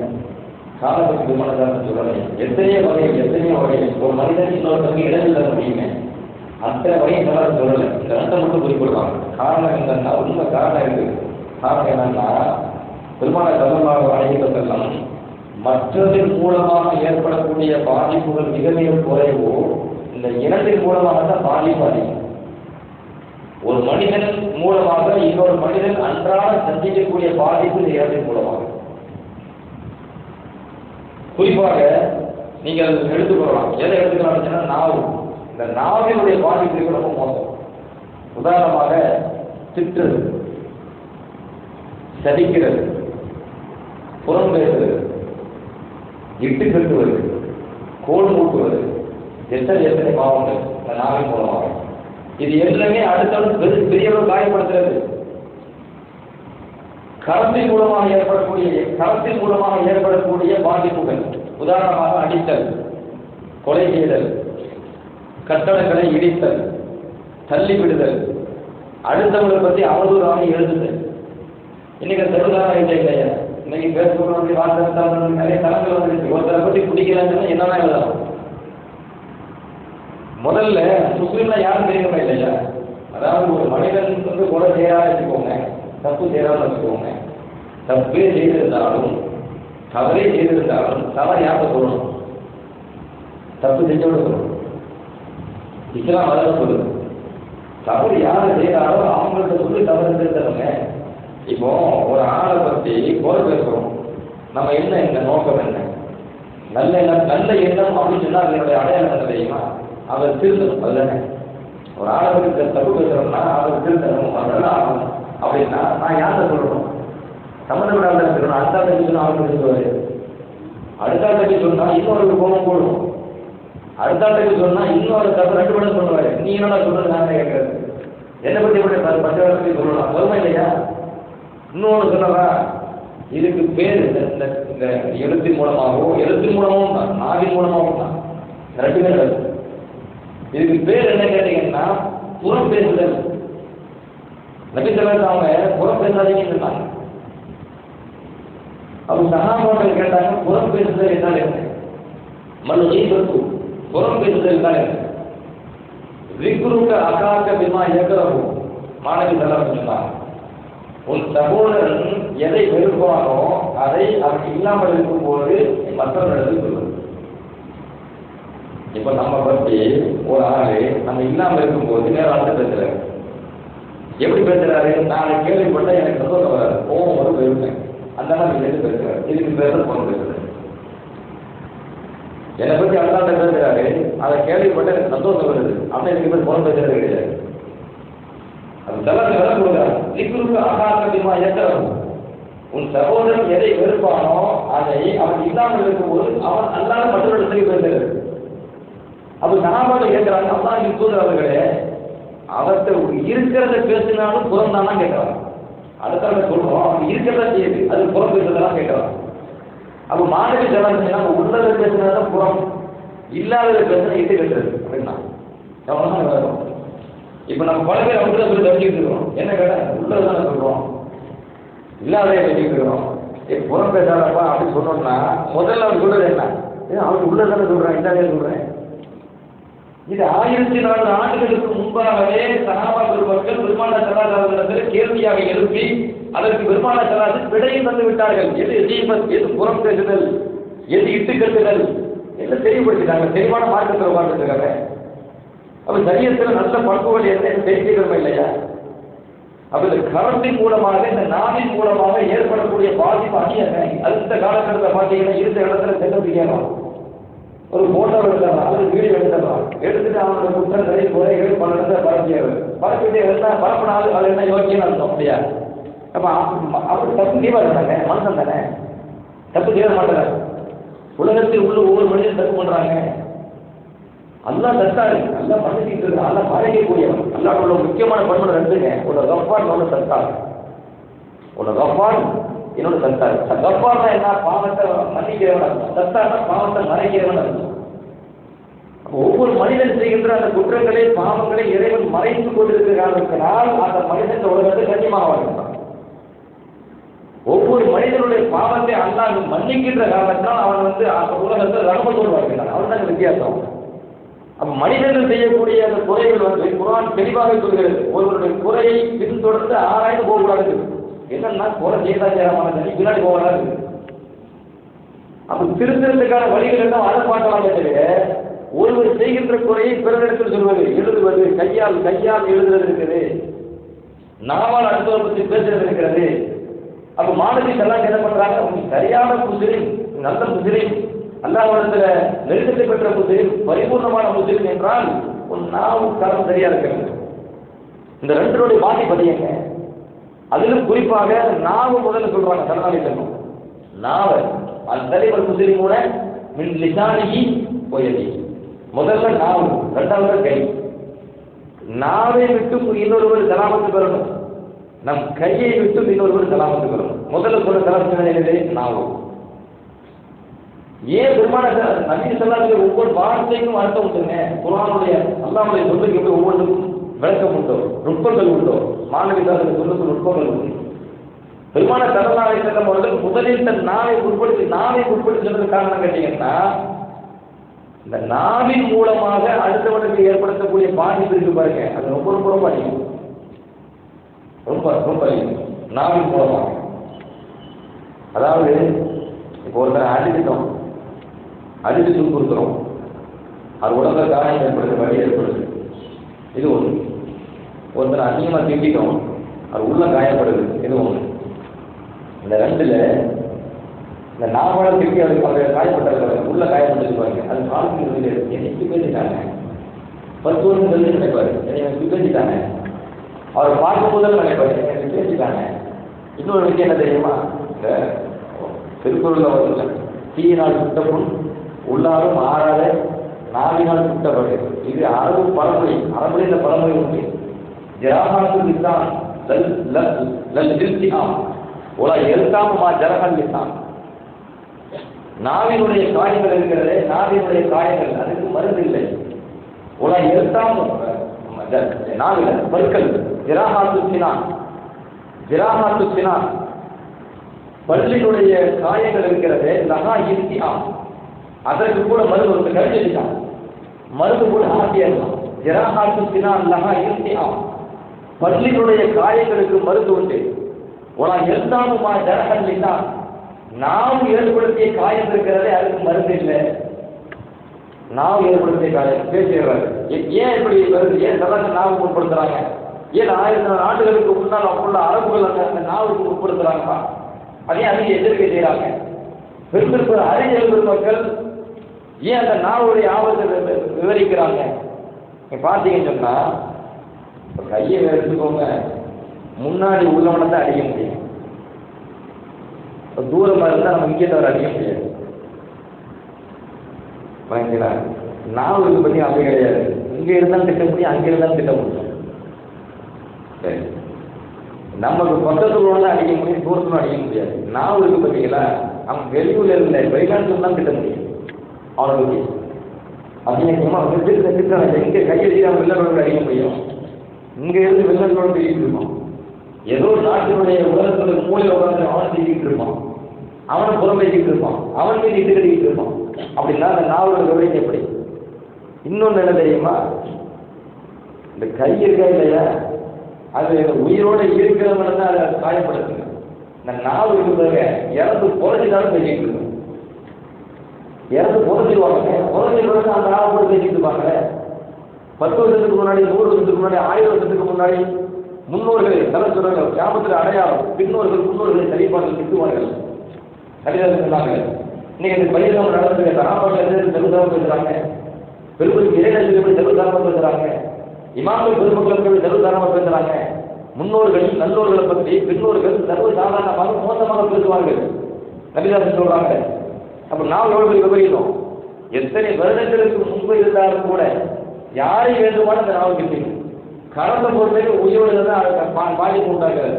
காலம் பற்றி விமானதான் சொல்லலை. எத்தனையோ வகை ஒரு மனிதன் இன்னொருத்தருக்கு இடங்கள் தர முடியுங்க. அத்தனை வகை எல்லாரும் சொல்லலை. இந்த ரெண்டை மட்டும் குறிப்பிடுவாங்க. காரணம் என்னன்னா, உண்மை காரணம் இருக்குது. காரணம் என்னன்னா, பெருமான ஸல்லல்லாஹு அலைஹி வஸல்லம் மற்றதின் மூலமாக ஏற்படக்கூடிய பாதிப்புகள் மிக மிக குறைவோ, இந்த இரண்டின் மூலமாக தான் பாதிப்பு. ஒரு மனிதன் மூலமாக இன்னொரு மனிதன் அன்றாட சந்திக்கக்கூடிய பாதிப்பு இந்த இரண்டின் மூலமாக. குறிப்பாக நீங்கள் எடுத்துக்கொள்ளலாம். எதை எடுத்துக்கலாம்? நாவு. இந்த நாவினுடைய பாதிப்பு ரொம்ப மோசம். உதாரணமாக திட்டுறது, சதிக்கிறது, புறம் பேசுறது, இட்டு கட்டுவது, கோல் மூட்டுவது, எத்தனை பாவங்கள் இந்த நாவின் மூலமாக. இது எல்லாமே அடுத்தடுத்து பெரியவர்கள் காயப்படுத்துறது. கரத்தின் மூலமாக ஏற்படக்கூடிய பாதிப்புகள், உதாரணமாக அடித்தல், கொலை செய்தல், கட்டடங்களை இடித்தல், தள்ளிவிடுதல், அடுத்தவங்களை பற்றி அவதூறாக எழுதுதல். இன்னைக்கு தெருவாக இல்லையா? இன்னைக்கு பேசுகிறோம், வார்த்தை நிறைய தளங்கள் வந்துருக்கு. ஒருத்தரை பற்றி பிடிக்கலன்னு என்னன்னா எழுதலாம். முதல்ல முஸ்லீம்னா யாரும் தெரியணுமா இல்லையா? அதாவது ஒரு மனிதன் கொலை செய்யறான்னு வச்சுக்கோங்க, தப்பு செய்யறான்னு வச்சுக்கோங்க. தப்பே செய்திருந்தாலும், தவறே செய்திருந்தாலும் தவறு யார்கிட்ட சொல்லணும்? தப்பு செஞ்சோட சொல்லணும். இஸ்லாம் அதான் சொல்லுது. தவறு யாரை செய்யறாரோ அவங்கள்ட்ட சொல்லி தவறு செஞ்சுருங்க. இப்போ ஒரு ஆளை பற்றி கோல் பேசுறோம், நம்ம என்ன இந்த நோக்கம் என்ன? நல்ல எண்ணம் அப்படின்னு சொன்னா அதனுடைய அடையாளம் என்ன தெரியுமா? அவர் திருத்தணும். அதுதானே ஒரு ஆளுக்கு தப்பு பேசுறோம்னா அவர் திருத்தணும், அதெல்லாம் ஆகணும் அப்படின்னா நான் யார்கிட்ட சொல்லணும்? சம்மந்தப்படாத இருக்கணும். அடுத்த தட்டி சொன்னா அவர் பேசுவாரு, அடுத்த தட்டி சொன்னா இன்னொரு கோபம் போடும், அடுத்த தட்டி சொன்னா இன்னொரு தப்பு 2 படம் சொல்லுவாரு. நீ என்னடா சொல்றது? நான் கேட்கறது என்னை பத்தி எப்படி 10 வருஷத்துக்கு சொல்லலாம், வருமா இல்லையா? இன்னொன்று சொல்லவா? இதுக்கு பேர் இந்த எழுத்தின் மூலமாகவும் தான், நாவின் மூலமாகவும் தான், 2 பேர் வருது. இதுக்கு பேர் என்ன கேட்டீங்கன்னா புறம் பேசுதல். நபி ஸல்லல்லாஹு அலைஹி வஸல்லம் புறம் பேசாதீங்கன்னு சொன்னாங்க. அப்ப சஹாபாக்கள் கேட்டாங்க, புறம் பேசுதல் என்றால் என்ன? மல் கீபத்து, புறம் பேசுதல் என்றால் என்ன? ذِكْرُكَ أَخَاكَ بِمَا يَكْرَهُ. மாணவி ஸல்லல்லாஹு சொன்னாங்க, உன் சகோதரன் எதை வெறுப்பானோ அதை அவன் இல்லாமல் இருக்கும்போது மற்றவர்களிடத்தில் சொல்வது. இப்ப நம்ம பற்றி ஒரு ஆளு நம்ம இல்லாமல் இருக்கும்போது வேற ஆள்கிட்ட பேசுறாரு. எப்படி பேசுறாரு? நாளை கேள்விப்பட்ட எனக்கு சந்தோஷம் வராது, கோபம் வரும், வெறுப்பேன், அந்த மாதிரி சேர்த்து பேசுறாரு. இதுக்கு பேர் போன பேசுறாரு. என்னை பற்றி அல்லாட்ட பேசுறாரு, அதை கேள்விப்பட்ட எனக்கு சந்தோஷம் வருது, அப்படின்னு இதுக்கு பேர் போன பேசுறது கிடையாது. அது தலத்தை விலை கொடுக்குறாரு. லிக்குருக்கு அகாசமா ஏற்கிறோம். உன் சகோதரன் எதை வெறுப்பானோ அதை அவன் இல்லாமல் இருக்கும்போது அவன் அல்லாத மற்றவர்கள் சொல்லி பேசுறது. அப்ப சஹாபாக்கள் கேட்கிறாங்க, அல்லாஹ்வின் தூதர் அவர்களே, அவர்கிட்ட இருக்கிறத பேசினாலும் புறம் தானா கேட்கிறாங்க. அடுத்த சொல்றோம், அவன் இருக்கிறத செய்யுது, அது புறம் பேசுறதெல்லாம் கேட்கிறான். அப்ப மாணவி ஸல்லல்லாஹு உள்ளதை பேசினாதான் புறம், இல்லாததை பேசினா இட்டு கட்டுறது அப்படின்னா எவ்வளவு வரும். இப்ப நம்ம பல பேர் அவங்க சொல்லி தெரிஞ்சுக்கிட்டு இருக்கோம். என்ன கேட்டா உள்ளதானே சொல்றோம், இல்லாதே தெரிஞ்சுக்கிட்டு இருக்கோம். புறம் பேசாதப்பா அப்படின்னு சொன்னோம்னா முதல்ல அவர் சொல்றது என்ன? அவருக்கு உள்ளதானே சொல்றேன், இல்லாதே சொல்றேன். இது 1400 ஆண்டுகளுக்கு முன்பாகவே சஹாபாக்கள் பெருமானார் ஸல்லல்லாஹு அலைஹி வஸல்லம் கேள்வியாக எழுப்பி அதற்கு பெருமானார் ஸல்லல்லாஹு அலைஹி வஸல்லம் விடையும் தந்து விட்டார்கள். எது தீபத், எது புறம் பேசுதல், எது இட்டு கட்டுதல் எல்லாம் தெளிவுபடுத்திட்டாங்க. தெளிவான மார்க்கத்தில் உட்கார்ந்துருக்காங்க. அப்ப சரியத்தில் நல்ல பண்புகள் என்ன தெரிஞ்சுக்கிறோமா இல்லையா? அப்ப இந்த கரத்தின் மூலமாக, இந்த நாவின் மூலமாக ஏற்படக்கூடிய பாதிப்பு அதிகம். அது இந்த காலகட்டத்தில் பார்த்தீங்கன்னா இருந்த இடத்துல செல்ல முடியலாம். ஒரு போட்டோ எடுத்துடலாம், ஒரு வீடியோ எடுத்துடலாம், எடுத்துட்டு அவனோட குற்றங்களை குறைகள் பல இடத்துல பரப்பிட்டே இருந்தால் பரப்பினாலும் அது என்ன யோக்கியம் அர்த்தம் அப்படியா? அப்ப அவர் தப்பு தீவா இருந்தாங்க, மனுஷன் தானே, தப்பு தீர மாட்டாங்க. உலகத்தில் உள்ள ஒவ்வொரு மனிதன் தப்பு பண்றாங்க. அல்லாஹ் தத்தாரு, நல்லா மன்னிச்சுட்டு இருக்கான், நல்லா மறைக்கக்கூடியவன். அல்லாஹ் உள்ள முக்கியமான பண்பு 2ங்க, ஒரு கஃபார், ஒன்று தத்தார். ஒரு கஃபார், இன்னொரு தத்தார். கஃபார் தான் என்ன? பாவத்தை மன்னிக்கிறவன் அர்த்தம். தத்தார்னா பாவத்தை மறைக்கிறவன் அர்த்தம். ஒவ்வொரு மனிதன் செய்கின்ற அந்த குற்றங்களை, பாவங்களை இறைவன் மறைத்து கொண்டிருக்கிற காரணத்தினால் அந்த மனிதன் உலகத்தை கண்ணியமாக வாழ்கிறான். ஒவ்வொரு மனிதனுடைய பாவத்தை அல்லாஹ் மன்னிக்கின்ற காரணத்தினால் அவன் அந்த உலகத்தில் ரஹமத்தோடு வாழ்கிறான். அவன் தான் வித்தியாசம். அப்ப மனிதர்கள் செய்யக்கூடிய அந்த குறைகள் குர்ஆன் தெளிவாக சொல்கிறது. ஒருவருடைய குறையை பின்தொடர்ந்து ஆராய்ந்து போகக்கூடாது. என்னன்னா குறை செய்தாச்சாரமான தண்ணி பின்னாடி போகலாம். அப்ப திருத்தறதுக்கான வழிகள் எல்லாம் அதை பார்க்கலாமே தவிர ஒருவர் செய்கின்ற குறையை பிறரிடத்தில் சொல்வது, எழுதுவது, கையால் எழுதுறது இருக்குது, நாவால் அடுத்தவரை பற்றி பேசுறது இருக்கிறது. அப்ப மாணவி எல்லாம் என்ன பண்றாங்க? சரியான முஸ்லிம், நல்ல முஸ்லிம், அல்லாஹ்விடத்துல நெருக்கத்தை பெற்ற முஸ்லிம், பரிபூர்ணமான முஸ்லிம் என்றால் ஒரு நாவு கரம் சரியா இருக்கிறது. இந்த 2 பாதிப்பு அதிகங்க. அதிலும் குறிப்பாக நாவு முதல்ல சொல்றாங்க. சரணாலி செல்வம் நாவ அந்த தலைவர் முஸ்லிமோட மின் லிசானிஹி போயதி. முதல்ல நாவு, 2வது கை. நாவை விட்டு இன்னொருவர் சலாமத்து பெறணும், நம் கையை விட்டு இன்னொருவர் சலாமத்து பெறணும். முதல்ல சொல்ற சலாமத்து என்னது? நாவு. ஏன் பெருமான நபி ஸல்லல்லாஹு அலைஹி வஸல்லம் ஒவ்வொரு வார்த்தைக்கும் அர்த்தம் உண்டுங்க. குர்ஆனுடைய அல்லாஹ்வுடைய சொல்லுக்கு ஒவ்வொன்றுக்கும் விளக்கம் உண்டோ, நுட்பங்கள் உண்டோ. மாணவி சொல்லுக்கு நுட்பங்கள் உண்டு. பெருமான ஸல்லல்லாஹு அலைஹி வஸல்லம் அவர்கள் முதலில் தன் நாவை உட்படுத்தி சொல்றதுக்கு காரணம் கேட்டீங்கன்னா, இந்த நாவின் மூலமாக அடுத்தவனுக்கு ஏற்படுத்தக்கூடிய பாதிப்பு இருக்கு பாருங்க, அது ரொம்ப ரொம்ப ரொம்ப அதிகம். ரொம்ப ரொம்ப அதிகம் நாவின் மூலமாக. அதாவது இப்போ ஒருத்தரை அடித்து துன்புறுத்துறோம், அது உடம்புல காயம் ஏற்படுது, வலி ஏற்படுது, இது ஒன்று. ஒருத்தரை அதிகமாக திட்டிட்டோம், அது உள்ள காயப்படுது, இது ஒன்று. இந்த 2ல இந்த நாவால திருப்பி அதுக்கு அவங்க காயப்பட்டிருக்காங்க, உள்ள காயப்பட்டிருப்பாங்க. அது காலத்தில் என்னைக்கு பேசிட்டாங்க, 10 வருஷம் கழிச்சு நினைப்பாரு, என்னை பேசிட்டாங்க. அவர் பார்க்கும் போதும் நினைப்பாரு, என்னை பேசிட்டாங்க. இன்னொரு விஷயம் என்ன தெரியுமா, இந்த திருக்குறள்ல வந்து தீயினால் சுட்ட புண் உள்ளாரும் ஆறாத நாவினால் சுட்டப்படு. இது அரபு பழமொழி. அரபுல இந்த பழமொழி உண்டு. ஜராஹாத்து லிசான் லல் ஜில்திஹாம் வலா யல்தாமு மா ஜரஹல் லிசான். நாவினுடைய காயங்கள் இருக்கிறதே, நாவினுடைய காயங்கள் அதுக்கு மருந்து இல்லை. வலா யல்தாமு நாவில பற்கள் ஜராஹாத்து சினான், ஜராஹாத்து சினான் பல்லினுடைய காயங்கள் இருக்கிறதே லஹா இல்திஹாம், அதற்கு கூட மருந்து ஒரு கழிச்சிட்டான், மருந்து கூட ஆசியலாம். ஜராஹாத்து சினான் லஹா இல்திஹாம், பல்லினுடைய காயங்களுக்கு மருந்து உண்டு. உலா எழுதாமுமா ஜரஹல் லிசான், நாம் ஏற்படுத்திய காயம் இருக்கிறதே அதுக்கு மருந்து இல்லை. நாம் ஏற்படுத்திய காயம் பேசுகிறார். ஏன் இப்படி வருது, ஏன் சதாங்க நாவு உட்படுத்துறாங்க, ஏன் 1000 ஆண்டுகளுக்கு முன்னால் அப்புள்ள அரபுகள் அந்த நாவுக்கு உட்படுத்துறாங்கப்பா, அதே அதிக எச்சரிக்கை செய்யறாங்க. பெருந்திருக்கிற அறிஞர் பெருமக்கள் ஏன் அந்த நாவுடைய ஆபத்தை விவரிக்கிறாங்க. பார்த்தீங்கன்னு சொன்னா, கையை எடுத்துக்கோங்க, முன்னாடி உள்ளவனை தான் அடிக்க முடியும், தூரமாக இருந்தால் நம்ம இங்கே தவிர அடிக்க முடியாது. வாங்கிங்களா, நாவுக்கு பற்றி அப்படி கிடையாது. இங்கே இருந்தாலும் திட்ட முடியும், அங்கே இருந்தாலும் திட்ட முடியும். சரி, நமக்கு பக்கத்தில் தான் அடிக்க முடியும், தூரத்தில் அடிக்க முடியாது. நாவுக்கு பார்த்தீங்களா, அவன் வெளியூர்ல இருந்த வெளிநாட்டில் தான் திட்ட முடியும். அவனை பற்றி அப்படின்னா திட்டம் எங்கே கையெழுதி அவன் வெள்ளத்தோடு அடிக்க முடியும், இங்கே இருந்து வெள்ளத்தோடு பேசிட்டு இருப்பான். ஏதோ நாட்டினுடைய உலகத்தோட மூலையில் உட்காந்து அவனை பேசிக்கிட்டு இருப்பான், அவனை புறம் பேசிக்கிட்டு இருப்பான், அவன் மீது இட்டு கட்டிக்கிட்டு இருப்பான். அப்படின்னா அந்த நாவலோட விவரம் எப்படி? இன்னொன்று என்ன தெரியுமா, இந்த கை இருக்கா இல்லையா, அது உயிரோடு இருக்கிறவங்க தான் அதை காயப்படுத்துங்க. இந்த நாவல் இருக்கிறவங்க இறந்து புரட்சிதாலும் பேசிக்கிட்டு இருக்கோம், இறந்து புரட்சிடுவாங்க, புரட்சி அந்த நாவல் கூட பேசிக்கிட்டு இருப்பாங்க. 10 வருஷத்துக்கு முன்னாடி, 100 வருஷத்துக்கு முன்னாடி, 1000 வருஷத்துக்கு முன்னாடி முன்னோர்கள் தலைச்சுரங்கள் கிராமத்தில் அடையாளம், பின்னோர்கள் முன்னோர்களை சரிபார்த்து திட்டுவார்கள். கடிதம் சொன்னாங்க. இன்னைக்கு இந்த பயிர்லாம் நடந்துருக்க தராபாட்டில் தெலுங்காக பேசுறாங்க, பெருமைக்கு இறைநேசம் எப்படி தெலுங்காக பேசுறாங்க, இமாம்கள் பெருமக்கள் எப்படி தெலுங்காக பேசுறாங்க. முன்னோர்கள் நல்லோர்களை பற்றி பின்னோர்கள் சர்வ சாதாரணமாக மோசமாக பேசுவார்கள். கடிதாசன் சொல்றாங்க. அப்ப நாம் எவ்வளவு விவரிக்கிறோம், எத்தனை வருடங்களுக்கு முன்பு இருந்தாலும் கூட யாரை வேண்டுமான அந்த நாவல் கிட்டீங்க கடந்த பொறுமைக்கு உயிரோடு தான் பாதிப்பு உண்டாகிறது,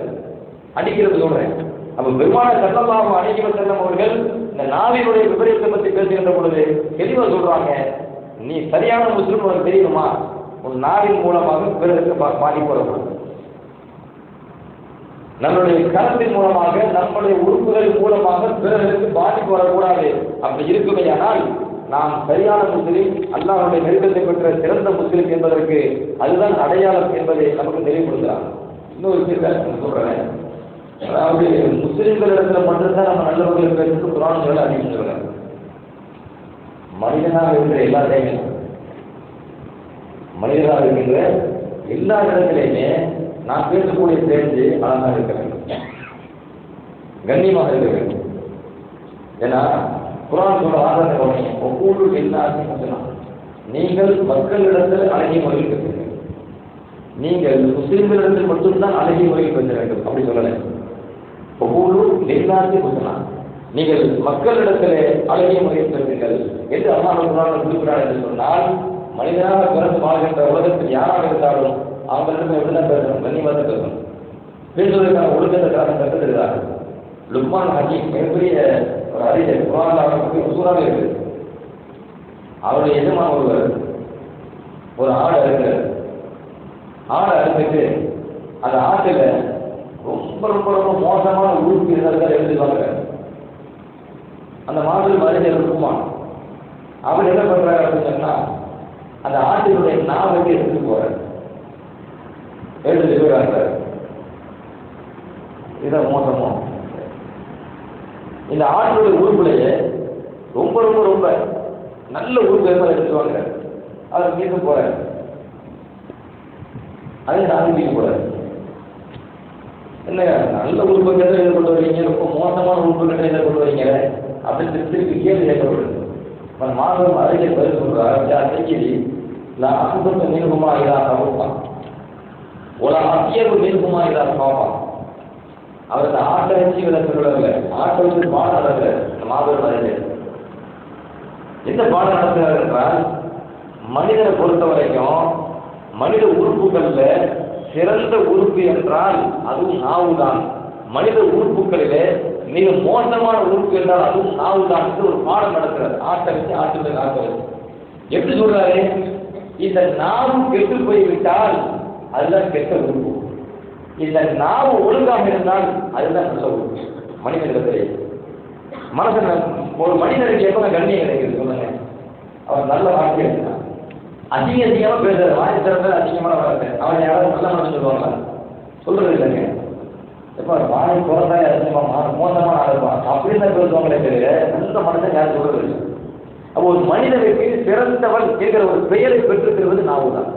அடிக்கிறது சொல்றேன். அப்ப பெருமான சட்டமாக அணிகள் செல்லும் அவர்கள் இந்த நாவினுடைய விபரீதத்தை பற்றி பேசுகின்ற பொழுது தெளிவாக சொல்றாங்க, நீ சரியான முஸ்லிம் உனக்கு தெரியுமா, உன் நாவின் மூலமாக பிறருக்கு பாதிப்பு வரக்கூடாது. நம்மளுடைய கரத்தின் மூலமாக, நம்முடைய உறுப்புகளின் மூலமாக பிறருக்கு பாதிப்பு வரக்கூடாது. அப்படி இருக்குமே ஆனால் நாம் சரியான முஸ்லிம், அல்லாஹ்வுடைய நெருக்கத்தை பெற்ற சிறந்த முஸ்லிம் என்பதற்கு அதுதான் அடையாளம் என்பதை நமக்கு தெளிவுபடுத்துகிறார். இன்னொரு விஷயத்தை சொல்றேன், அதாவது முஸ்லிம்களிடத்துல மட்டும்தான் நம்ம நல்லவர்கள் பேருக்கு குர்ஆன்களை அதிகம் சொல்றேன். மனிதனாக இருக்கிற எல்லா டைமும், மனிதனாக இருக்கின்ற எல்லா இடத்திலையுமே நான் பேசக்கூடிய பேச்சு அழகாக இருக்க வேண்டும், கண்ணியமாக இருக்க வேண்டும். ஏன்னா குர்ஆன் சொல்ற ஆதாரத்தை கவனிங்க, ஒவ்வொரு எல்லாத்தையும் சொன்னான், நீங்கள் மக்களிடத்தில் அழகிய முறையில் பேச வேண்டும், நீங்கள் முஸ்லிம்களிடத்தில் மட்டும்தான் அழகிய முறையில் பேச வேண்டும். அப்படி சொல்லலை, ஒவ்வொரு எல்லாத்தையும் சொன்னான், நீங்கள் மக்களிடத்திலே அழகிய முறையில் பேசுங்கள் என்று அல்லாஹ் குர்ஆனில் குறிப்பிட்டார் என்று சொன்னால், மனிதனாக பிறந்து வாழ்கின்ற உலகத்தில் யாராக இருந்தாலும் அவங்களிடம் எப்படிதான் பேசணும், கண்ணியமாக பேசணும். பேசுவதற்கான ஒழுக்கத்தை கற்றுத்தருகிறார்கள். லுக்மான் ஹக்கீம் மிகப்பெரிய ஒரு அறிஞர், குர்ஆனில் சூறாவே இருக்கு. அவருடைய எஜமான ஒருவர் ஒரு ஆடை அறுக்கிறார். ஆடை அறுத்துட்டு அந்த ஆட்டில் ரொம்ப ரொம்ப ரொம்ப மோசமான உறுப்பு இருந்தால் எழுதிவாங்க. அந்த மாதிரி அறிஞர் இருக்குமான் அவர் என்ன பண்றாரு அப்படின்னு சொன்னா, அந்த ஆட்டினுடைய நாவத்தை எடுத்துட்டு போறாரு, எடுத்துட்டு போயிடாங்க. இதுதான் மோசமோ. இந்த ஆட்டினுடைய உறுப்புலையே ரொம்ப ரொம்ப ரொம்ப நல்ல உறுப்பு எடுத்துவாங்க, அதை மீது போறாரு, அதை நான் மீது போறாரு. என்ன நல்ல உறுப்பு எதை கொண்டு வரீங்க, ரொம்ப மோசமான உறுப்பு எதை கொண்டு வரீங்க, அப்படின்னு திருப்பி கேள்வி கேட்கப்படுது. மாதம் அறிஞர் பதில் சொல்றாரு, அன்னைக்கு நான் அசுத்தத்தை மீன்குமா இதா சமூகம் ஒரு அத்தியவு மீன்குமா இதா சமூகம். அவருக்கு ஆட்டை வச்சு விட சொல்லல, ஆட்டை வந்து பாடம் நடக்கிறார் மாபெரும் அறிஞர். எந்த பாடம் நடத்துகிறார் என்றால், மனிதனை பொறுத்த வரைக்கும் மனித உறுப்புகள்ல சிறந்த உறுப்பு என்றால் அதுவும் நாவு தான். மனித உறுப்புகளிலே மிக மோசமான உறுப்பு என்றால் அதுவும் நாவு தான் என்று ஒரு பாடம் நடக்கிறார். ஆட்டை வச்சு ஆட்டுல ஆட்டை வச்சு எப்படி சொல்றாரு, இந்த நாவு கெட்டு போய்விட்டால் அதுதான் கெட்ட உறுப்பு, இந்த நாவு ஒழுங்காக இருந்தால் அதுதான் நல்ல உறுப்பு. மனிதனிடத்திலே மனசன் ஒரு மனிதனுக்கு எப்ப கண்ணியம் கிடைக்குது சொல்லுங்க? அவர் நல்ல வார்த்தை இருந்தான், அதிகமா பேசுற வாய் திறந்த அதிகமான வார்த்தை, அவன் யாராவது நல்ல மனசு சொல்லுவாங்க? சொல்றது இல்லைங்க. எப்ப வாய் திறந்தா மோசமான ஆளுப்பான் அப்படின்னு தான் பேசுவாங்களே தவிர நல்ல மனசன் யாரும் சொல்றது இல்லை. அப்போ ஒரு மனிதனுக்கு சிறந்தவன் என்கிற ஒரு பெயரை பெற்றிருக்கிறது நாவு தான்.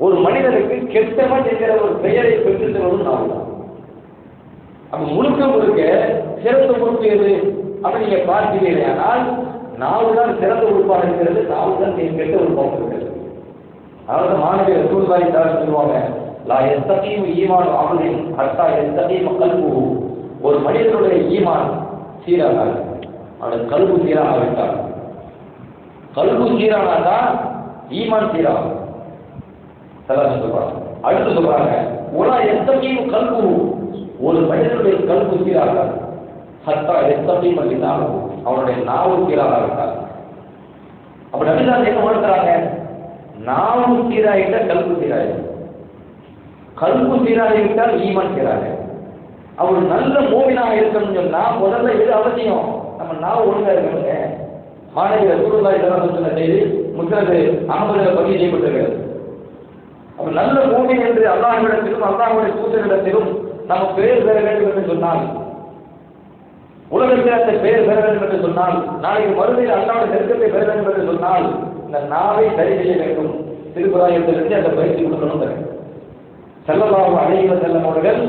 ஒரு மனிதனுக்கு கெட்டவன் என்கிற ஒரு பெயரை பெற்றிருக்கிறது நாவு தான். அப்ப முழுக்க முழுக்க சிறந்த உறுப்பு எது அப்படி நீங்க பார்த்தீர்கள், ஆனால் நாவு தான் சிறந்த உறுப்பாக இருக்கிறது, நாவு தான் கெட்ட உறுப்பாக இருக்கிறது. அதாவது மாணவியர் சூழ்நிலை தவிர சொல்லுவாங்க, லா எத்தகையும் ஈமான் ஆகுதின் அட்டா எத்தகையும் கல்பு. ஒரு மனிதனுடைய ஈமான் சீராக அவனுடைய கல்பு சீராக விட்டார். கல்பு சீரானாதான் ஈமான் சீராகும். சொல்றாங்க. அடுத்து சொல்றாங்க, உலா எத்தகையும் கல்பு. ஒரு மனிதனுடைய கல்பு சீராக சத்தா எத்தகையும் இல்லாமல் அவனுடைய நாவு சீராக விட்டார். அப்படி நபிதான் என்ன உணர்த்துறாங்க, நாவு சீராகிட்ட கல்பு சீராக, கல்பு சீராகிவிட்டால் ஈமான் சீராக. அவர் நல்ல மூமினாக இருக்கணும்னு சொன்னா முதல்ல எது அவசியம், நம்ம நாவு ஒழுங்கா இருக்கணுங்க. மாணவியர் ரசூலுல்லாஹி ஸல்லல்லாஹு அலைஹி வஸல்லம் செய்தி முஸ்னது அஹ்மதுல பதிவு செய்யப்பட்டிருக்கிறது. அப்ப நல்ல மூமின் என்று அல்லாஹ்விடத்திலும் அல்லாஹ்வுடைய தூதரிடத்திலும் நம்ம பெயர் பெற வேண்டும் என்று சொன்னால், உலகத்தில் பெயர் பெற வேண்டும் என்று சொன்னால், நாளைக்கு மறுமையில் அல்லாஹ்வுடைய நெருக்கத்தை பெற வேண்டும் என்று சொன்னால் இந்த நாவை சரி செய்ய வேண்டும். திருக்குறாயத்திலிருந்து அந்த பயிற்சி கொடுக்கணும். ஸல்லல்லாஹு அலைஹி வஸல்லம் அவர்கள்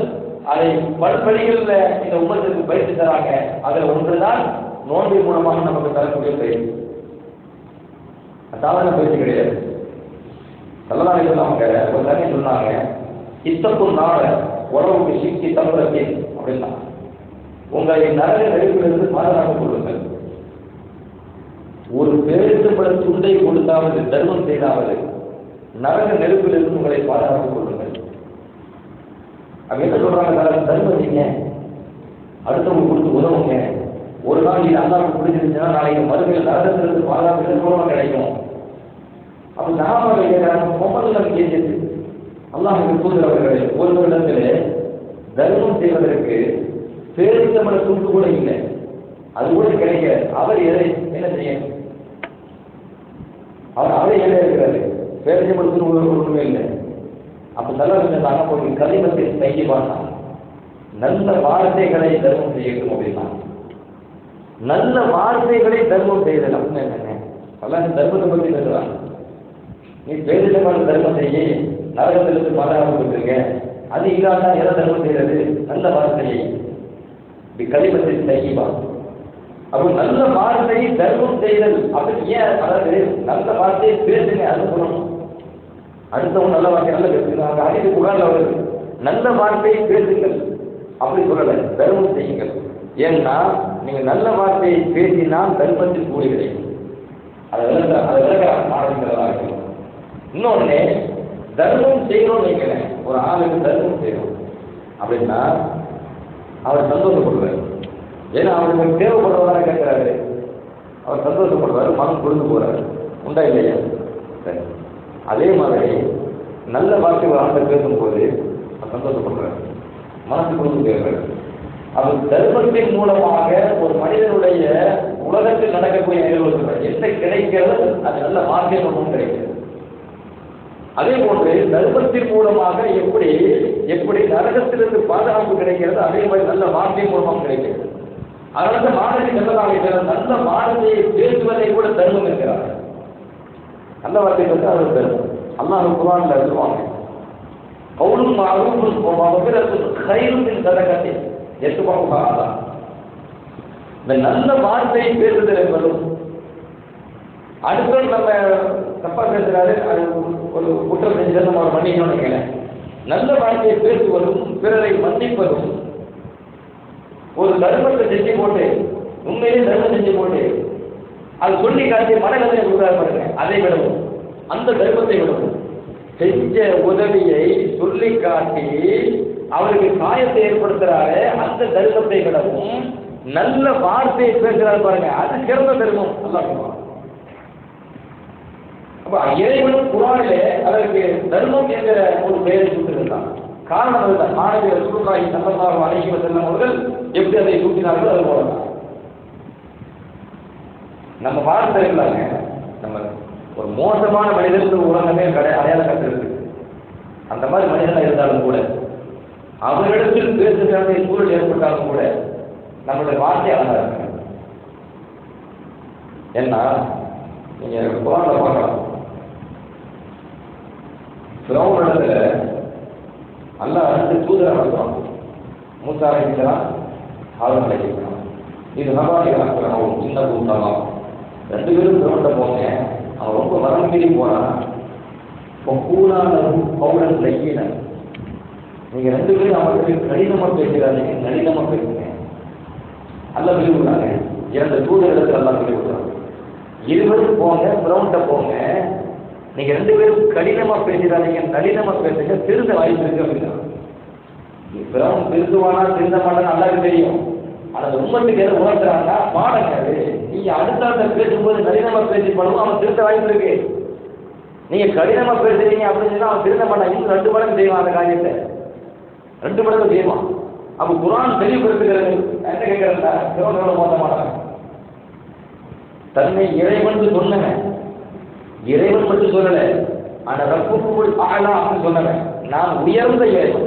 அதை பல்வழிகளில் இந்த உம்மத்துக்கு பயிற்சி தராங்க. அதில் ஒன்றுதான் நோன்பு மூலமாக நமக்கு தரக்கூடிய பயிற்சி. சாதாரண பயிற்சி கிடையாது. ஸல்லல்லாஹு அலைஹி வஸல்லம் அவங்க ஒரு தண்ணி சொன்னாங்க, இத்தக்கும் நாள உறவுக்கு சிக்கி தம்பரத்தில் அப்படின்னா, உங்களை நரக நெருப்பிலிருந்து பாதுகாத்துக் கொள்ளுங்கள். ஒரு பேருந்துபட துண்டை கொடுத்தாவது தர்மம் செய்தாவது நரக நெருப்பிலிருந்து உங்களை பாதுகாத்துக் கொள்ளுங்கள். அவங்க என்ன சொல்றாங்க, தர்மம் செய்யுங்க, அடுத்தவங்க கொடுத்து உதவுங்க. ஒரு நாள் இது அல்லாஹ்வுக்கு பிடிச்சிருந்துச்சுன்னா நாளைக்கு மறுமையில் நரகத்திலிருந்து பாதுகாப்பு மூலமாக கிடைக்கும். அப்ப நாம முகமது கேட்டது அல்லாஹ்வுக்கு தூதரவர்களே, ஒரு வருடத்திலே தர்மம் செய்வதற்கு பேரித்தமிழ துண்டு கூட இல்லை, அது கூட கிடைக்க அவர் எதை என்ன செய்ய, அவர் அவரே என்ன இருக்கிறாரு, பேரித்தமிழ துண்டு ஒன்றுமே இல்லை. அப்ப நல்ல போய் கலிமத்தை தையபானா, நல்ல வார்த்தைகளை தர்மம் செய்யட்டும் அப்படின்னா, நல்ல வார்த்தைகளை தர்மம் செய்யறது அப்படின்னு என்னங்க, எல்லாம் தர்மத்தை பற்றி பேசுறாங்க. நீ பேரித்தமிழ தர்மம் செய்ய நரகத்திலிருந்து பாதுகாக்கப்பட்டிருக்க, அது இல்லாட்டா எதை தர்மம் செய்யறது, நல்ல வார்த்தையை கலிமத்தை தையபா. அப்போ நல்ல வார்த்தையை தர்மம் செய்தல் அப்படி ஏன், அதாவது நல்ல வார்த்தையை பேசுங்க அது சொல்லணும். அடுத்தவங்க நல்ல வார்த்தை நல்ல பேசுகிறாங்க, அனைத்து புகாரில் வருது நல்ல வார்த்தையை பேசுங்கள் அப்படி சொல்லலை, தர்மம் செய்யுங்கள். ஏன்னா நீங்க நல்ல வார்த்தையை பேசினால் தர்மத்தில் கூலி கிடைக்கும். அதை விளக்க ஆரம்பிக்கிறதா இருக்கணும். இன்னொன்னு தர்மம் செய்யணும்னு வைக்கிறேன், ஒரு ஆளுக்கு தர்மம் செய்யணும் அப்படின்னா அவர் சந்தோஷப்படுவார். ஏன்னா அவருக்கு தேவைப்படுறவராக கேட்கிறாரு, அவர் சந்தோஷப்படுவார், மனம் கொடுத்து போறாரு, உண்டா இல்லையா? சரி, அதே மாதிரி நல்ல வார்த்தைகள் ஆண்ட பேசும்போது அவர் சந்தோஷப்படுறாரு, மனசு கொடுத்து போயிடுறாரு. அவர் தர்மத்தின் மூலமாக ஒரு மனிதனுடைய உலகத்தில் நடக்கக்கூடிய நிகழ்வுகள் என்ன கிடைக்கிறது, அது நல்ல வார்த்தை மூலமும் கிடைக்கிறது. அதே போன்று தர்மத்தின் மூலமாக எப்படி எப்படி நரகத்திலிருந்து பாதுகாப்பு கிடைக்கிறது, அதே மாதிரி நல்ல வார்த்தை மூலமாக கிடைக்கிறது. அதனால மாணவி நல்ல வார்த்தையை பேசுவதை கூட தர்மம் இருக்கிறார். நல்ல வார்த்தை வந்து அவர் தர்மம். அல்லாஹ் குர்ஆன்ல சொல்லுவாங்க, கவுலும் மஅரூஃபுன் வ மக்ஃபிரத்துன் கைருமின் ஸதகத்தின் யத்பஉஹா அல்லாஹ். இந்த நல்ல வார்த்தையை பேசுதல் என்பதும், அடுத்தது நம்ம தப்பா பேசுறாரு, அது ஒரு குற்றம் செஞ்சது நம்ம மன்னிக்கணும்னு நினைக்கிறேன். நல்ல வார்த்தையை பேசுவதும் பிறரை மன்னிப்பதும், ஒரு தர்மத்தை செஞ்சு போட்டு உண்மையிலே தர்மம் செஞ்சு போட்டு அது சொல்லி காட்டி மனநிலையை கொடுக்குறாரு பாருங்க, அதை விடவும் அந்த தர்மத்தை விடவும் செஞ்ச உதவியை சொல்லி காட்டி அவருக்கு காயத்தை ஏற்படுத்துறாரு, அந்த தர்மத்தை விடவும் நல்ல வார்த்தையை பேசுறாரு பாருங்க, அது சிறந்த தர்மம். நல்லா அப்ப இறைவனும் குர்ஆனிலே அதற்கு தர்மம் என்கிற ஒரு பெயரை சூட்டியிருந்தான். காரணம் அதுதான். மாணவி ரசூலுல்லாஹி ஸல்லல்லாஹு அலைஹி வஸல்லம் அவர்கள் எப்படி அதை சூட்டினார்களோ அது போலதான். நம்ம வார்த்தை இருக்கலாங்க, நம்ம ஒரு மோசமான மனிதர்கள் உலகமே அடையாளம் கண்டிருக்கு. அந்த மாதிரி மனிதனாக இருந்தாலும் கூட, அவரிடத்தில் பேசுகிற சூழல் ஏற்பட்டாலும் கூட நம்மளுடைய வார்த்தை அழகா இருக்கு. ஏன்னா நீங்க குர்ஆன்ல பார்க்கலாம், ஃபிரௌனிடத்துல அல்லாஹ் ரெண்டு தூதரை அனுப்புறான், மூசா அலைஹிஸ்ஸலாம், ஹாரூன் அலைஹிஸ்ஸலாம். இது நபாரிகளாக சின்ன கூட்டலாம், ரெண்டு பேரும் ஃபிரௌன்கிட்ட போங்க, அவன் ரொம்ப வரம் மீறி போறான். இப்போ கூடாலும் பவுடன் லைக்கின, நீங்க ரெண்டு பேரும் அவருக்கு கடினமா பேசுறாங்க, நளினமா பேசுங்க. அல்ல விரும்புறாங்க, இரண்டு தூதரிடத்தில் எல்லாம் விரும்புறாங்க. இருவரும் போங்க, ஃபிரௌன்கிட்ட போங்க, நீங்க ரெண்டு பேரும் கடினமா பேசுறாங்க, நளினமா பேசுங்க, திருந்த வாய்ப்பு இருக்கு அப்படின்னா. ஃபிரௌன் திருந்துவானா திருந்த மாட்டான்னு நல்லாவே தெரியும். ஆனா உண்மத்துக்கு எதை உணர்த்துறாங்கன்னா பாடங்க, அது நீங்க அடுத்த பேசும்போது நளினமா பேசி பண்ணுவோம், அவன் திருந்த வாய்ப்பு இருக்கு. நீங்க கடினமா பேசுறீங்க அப்படின்னு சொன்னா அவன் திருந்த மாட்டான், இன்னும் 2 மடங்கு செய்வான் அந்த காரியத்தை, 2 மடங்கு செய்வான். அப்ப குர்ஆன் தெளிவுபடுத்துகிறது. என்ன கேட்கிறா, ஃபிரௌனோட மோத மாட்டாங்க. தன்னை இறைவன் சொன்னவன், இறைவன் மட்டும் சொல்லல, ஆனா ரப்புல் ஆலா அப்படின்னு சொன்னவன், நான் உயர்ந்த இறைவன்.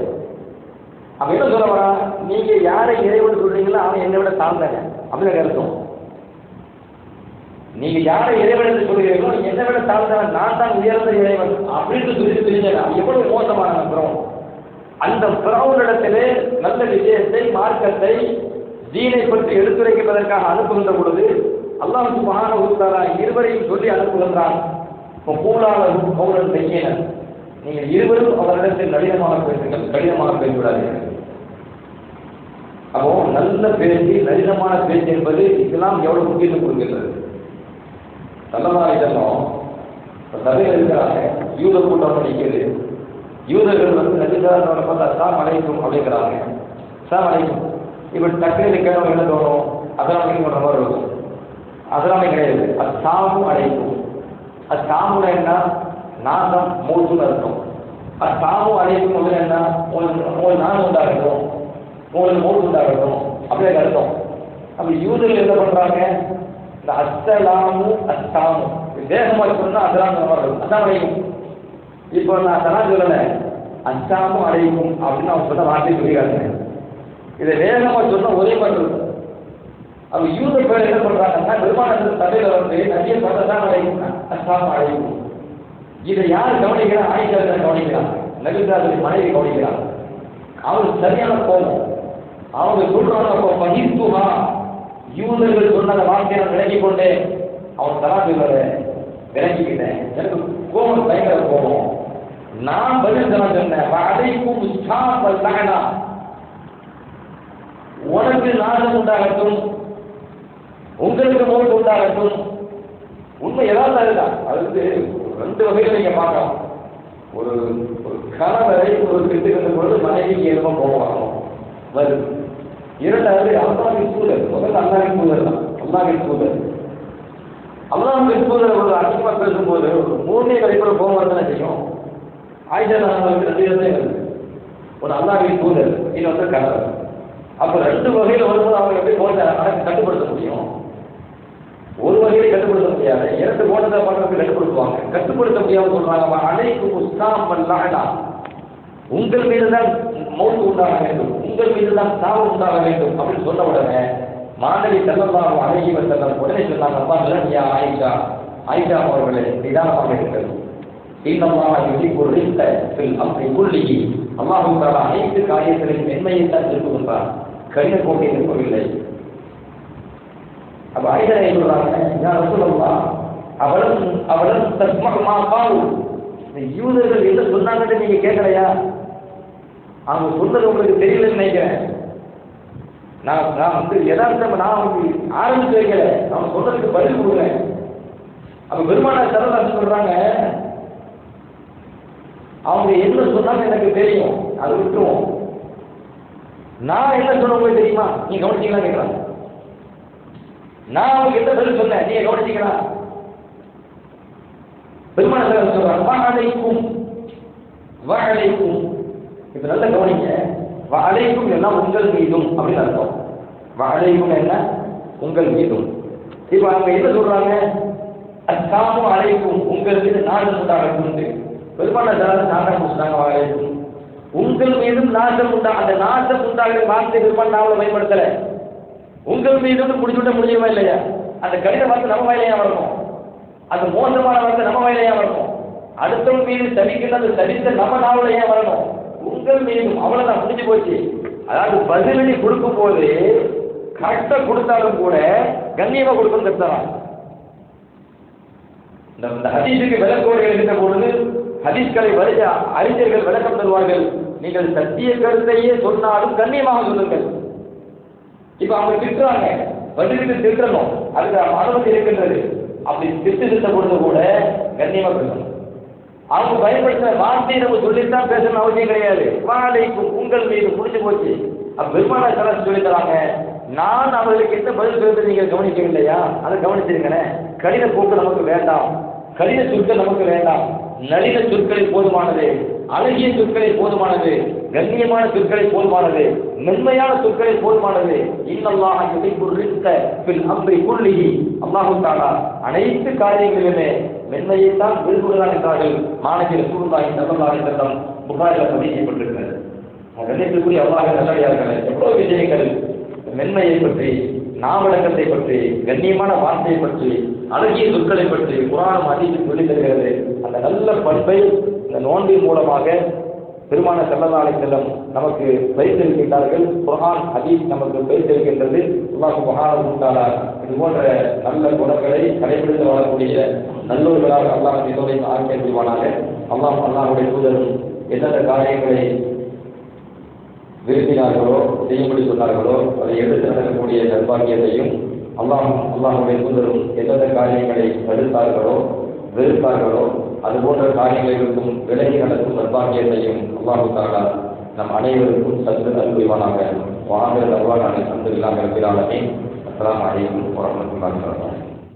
அப்ப என்ன சொல்ல வரா, நீங்க யாரை இறைவன் சொல்றீங்களோ அவன் என்னை விட தாழ்ந்தவன் அப்படின்னு அர்த்தம். நீங்க யாரை இறைவன் என்று சொல்கிறீர்களோ என்னை விட தாழ்ந்தவன், நான் தான் உயர்ந்த இறைவன் அப்படின்னு சொல்லி தெரிஞ்சவன். எவ்வளவு மோசமான ஃபிரௌன். அந்த ஃபிரௌனிடத்திலே நல்ல விஷயத்தை, மார்க்கத்தை, தீனை பற்றி எடுத்துரைப்பதற்காக அனுப்புகின்ற பொழுது அல்லாஹ் சுப்ஹானஹு வ தஆலா இருவரையும் சொல்லி அனுப்புகின்றான். கூலாளரும் பவுடன் தைக்கினர், நீங்கள் இருவரும் அவரிடத்தில் நளினமாக பேசுங்கள், கடினமாக பேசக்கூடாதீர்கள். அப்போ நல்ல பேச்சு, நளினமான பேச்சு என்பது இஸ்லாம் எவ்வளவு முக்கியத்துவம் கொடுக்கின்றது. ஸல்லல்லாஹு அலைஹி வஸல்லம் சபையில் இருக்கிறாங்க, யூத கூட்டம் நிற்கிறது. யூதர்கள் நபிகளாரோட பார்த்து அஸ்ஸலாமு அலைக்கும் அப்படிங்கிறாங்க. அஸ்ஸலாமு அலைக்கும். இப்படி டக்குனு கேட்க என்ன தோணும், அஸ்ஸலாமு அலைக்கும் பண்ற மாதிரி இருக்கும். அஸ்ஸலாமு கிடையாது, அஸ்ஸலாமு அலைக்கும். அஸ்ஸலாமு என்ன, நாசம் மூச்சுன்னு அர்த்தம். அஸ்ஸலாமு அலைக்கும் அப்படின்னு என்ன, உங்களுக்கு நாசம் உண்டாகட்டும், உங்களுக்கு மூச்சு உண்டாகட்டும் அப்படின்னு அர்த்தம். அப்ப யூதர்கள் என்ன பண்றாங்க, இந்த அஸ்ஸலாமு அஸ்ஸலாமு வேகமா சொன்னா அஸ்ஸலாமு வரும், அஸ்ஸலாமு அலைக்கும். இப்போ நான் சலாம் சொல்லல, அஸ்ஸலாமு அலைக்கும் அப்படின்னு அவங்க சொன்ன வார்த்தை சொல்லிக்காங்க. இதை வேகமா சொன்னா ஒரே மாதிரி இருக்கும். அப்ப யூத பேர் என்ன பண்றாங்கன்னா, பெருமானந்த சபையில வந்து நிறைய அஸ்ஸலாமு அலைக்கும், அஸ்ஸலாமு அலைக்கும். இதை யார் கவனிக்கிறான், ஆயிஷா கவனிக்கிறான், நபிகளாருடைய மனைவி கவனிக்கிறான். அவங்களுக்கு சரியான கோபம். அவங்க சொல்றாங்க, அப்போ பகிர்ந்துமா, யூதர்கள் சொன்ன அந்த வார்த்தையை நான் விளங்கி கொண்டேன், அவன் சலாம் சொல்லல விளங்கிக்கிட்டேன், எனக்கு கோபம், பயங்கர கோபம். நான் பதில் தான் சொன்னேன், அதைக்கும் உனக்கு நாசம் உண்டாகட்டும், உங்களுக்கு மோசம் உண்டாகட்டும். உண்மை ஏதாவது அதுதான். அது வந்து 2 வகையில் நீங்க பார்க்கலாம். ஒரு கணவரை ஒரு திட்டுகின்ற பொழுது மனைவிக்கு எதுவும் போகணும் வருது. 2வது அல்லாஹ்வின் தூதர். முதல்ல அல்லாஹ்வின் தூதர் தான், அல்லாஹ்வின் தூதர். அல்லாஹ்வின் தூதர் ஒரு அதிகமாக பேசும்போது 3 வரைக்குள்ள கோபம் வரதானே செய்யும். ஆயிஷா அவர்களுக்கு 2 இடத்துல இருக்கு. ஒரு அல்லாஹ்வின் தூதர், இன்னொரு கணவர். அப்ப 2 வகையில் வரும்போது அவங்க எப்படி கோபத்தை கட்டுப்படுத்த முடியும்? ஒரு வகையை கட்டுப்படுத்த முடியாது, 2 கோணத்தை பண்றதுக்கு கட்டுப்படுத்துவாங்க. கட்டுப்படுத்த முடியாம சொல்றாங்க, அலைக்கும் உஸ்தாம் அல்லாஹ்னா, உங்கள் மீதுதான் மௌத் உண்டாக வேண்டும், உங்கள் மீதுதான் சாவு உண்டாக வேண்டும் அப்படின்னு சொன்ன உடனே மாணவி ஸல்லல்லாஹு அலைஹி வஸல்லம் உடனே சொன்னாங்க, அப்பா நிலமியா ஆயிஷா, ஆயிஷா அவர்களே நிதானமாக இருக்கிறது. இன்னல்லாஹ யுஹிப்பு ரிஸ்க ஃபில் அம்ரி குல்லிஹி, அல்லாஹ் தஆலா அனைத்து காரியங்களிலும் மென்மையை தான் விரும்புகின்றார், கடின கோட்டை விரும்பவில்லை. அப்ப ஆயிஷா சொல்றாங்க, யா ரசூலல்லாஹ் அவளும் தஸ்மஹ் மா காலு, இந்த யூதர்கள் என்ன சொன்னாங்கன்னு நீங்க கேட்கலையா? அவங்க சொன்னது உங்களுக்கு தெரியலன்னு நினைக்கிறேன். நான் வந்து யதார்த்தம் நான் வந்து ஆரம்பிச்சு வைக்கல, அவங்க சொன்னதுக்கு பதில் கொடுக்குறேன். அப்ப பெருமானார் ஸல்லல்லாஹு அலைஹி சொல்றாங்க, அவங்க என்ன சொன்னாங்க எனக்கு தெரியும், அதை விட்டுருவோம். நான் என்ன சொன்ன உங்களுக்கு தெரியுமா? நீங்க கவனிச்சீங்களா கேட்கலாம். நான் அவங்க என்ன பதில் சொன்னேன் நீங்க கவனிச்சீங்களா? பெருமானார் ஸல்லல்லாஹு அலைஹி சொல்றாங்க, வ அலைக்கும். இப்ப நல்ல கவனிங்க. வ அலைக்கும் எல்லாம் உங்கள் மீதும் அப்படின்னு அர்த்தம். வ அலைக்கும் என்ன? உங்கள் மீதும். இப்ப அவங்க என்ன சொல்றாங்க? அஸ்ஸலாமு அலைக்கும், உங்கள் மீது நாசம் உண்டாகட்டும். பெருமானார் நாசம் உண்டாங்க, உங்கள் மீதும் நாசம் உண்டா. அந்த நாசம் உண்டாகிற வார்த்தை பெருமானார் பயன்படுத்தல. உங்கள் மீதும் முடிஞ்சுட்டா இல்லையா? அந்த கடித வார்த்தை நம்ம வாயிலையா வரணும், அந்த மோசமான வார்த்தை நம்ம வாயிலையா வரணும், அடுத்தவங்க மீது தவிக்கிற அந்த தவித்த நம்ம நாவல ஏன் வரணும்? உங்கள் மீதும், அவ்வளவுதான், முடிஞ்சு போச்சு. அதாவது பதிலடி கொடுக்கும் போது கரெக்டா கொடுத்தாலும் கூட கண்ணியமா கொடுக்கும் கருத்தான். இந்த ஹதீஸுக்கு விளக்கோடுகள் இருந்த பொழுது ஹதீஸ்களை வருக அறிஞர்கள் விளக்கம் தருவார்கள். நீங்கள் சத்திய கருத்தையே சொன்னாலும் கண்ணியமாக சொல்லுங்கள். இப்ப அவங்க திட்டுறாங்க, பதிலுக்கு திட்டணும், அதுக்கு அனுமதி இருக்கின்றது. அப்படி திட்ட பொழுது கூட கண்ணியமா பேசணும். அவங்க பயன்படுத்த வார்த்தையை நம்ம சொல்லித்தான் பேசணும் அவசியம் கிடையாது. வாழைக்கும் உங்கள் மீது முடிஞ்சு போச்சு. அப்ப பெருமானார் ஸல்லல்லாஹு சொல்லி தராங்க, நான் அவர்களுக்கு என்ன பதில் சொல்றது நீங்க கவனிக்கவில்லையா? அதை கவனிச்சிருக்கேன். கடின போக்கு நமக்கு வேண்டாம், கடின சொற்கள் நமக்கு வேண்டாம், நளின சொற்களை போதுமானது, அழகிய சொற்களை போதுமானது, கண்ணியமான சொற்களை போதுமானது, மென்மையான சொற்களை போதுமானது. இன்னல்லாஹ யுஹிப்புர் ரிஸ்க ஃபில் அம்ரி குல்லிஹி, அல்லாஹ் தஆலா அனைத்து காரியங்களிலுமே மென்மையைத்தான் விரும்புகிறான் என்றார்கள். மாணவி ரசூலுல்லாஹி ஸல்லல்லாஹு அலைஹி வஸல்லம் புகாரில் பதிவு செய்யப்பட்டிருக்கிறது. கண்ணியத்துக்குரிய அல்லாஹ் நல்லடியார்களே, எவ்வளவு விஷயங்கள் மென்மையை பற்றி, நாவடக்கத்தை பற்றி, கண்ணியமான வார்த்தையை பற்றி, அழகிய சொற்களை பற்றி குர்ஆன் ஹதீஸ் சொல்லித் தருகிறது. அந்த நல்ல பண்பை இந்த நோன்பின் மூலமாக பெருமானார் ஸல்லல்லாஹு அலைஹி வஸல்லம் நமக்கு வைத்திருக்கின்றார்கள். குர்ஆன் ஹதீஸ் நமக்கு வைத்திருக்கின்றது. அல்லாஹ் சுப்ஹானஹு வ தஆலா இது போன்ற நல்ல குணங்களை கடைபிடித்து வாழக்கூடிய நல்லோர்களாக அல்லாஹ் இதோடைய ஆக்கிய செய்வானாக. அல்லாஹ்வுடைய தூதரும் எந்தெந்த காரியங்களை விரும்பினார்களோ, செய்யும்படி சொன்னார்களோ, அதை எடுத்து நடக்கக்கூடிய நற்பாக்கியத்தையும், அல்லாஹ்வுடைய தூதரும் எந்தெந்த காரியங்களை தடுத்தார்களோ, வெறுத்தார்களோ, அது போன்ற காரியங்களிலிருந்தும் விலகி நடக்கும் நற்பாக்கியத்தையும் அல்லாஹ் தஆலா நம் அனைவருக்கும் சற்று அருள்வானாக. வாங்க அல்ஹம்துலில்லாஹி ரப்பில் ஆலமீன். அஸ்ஸலாமு அலைக்கும் வரஹ்மத்துல்லாஹி வபரகாத்துஹு.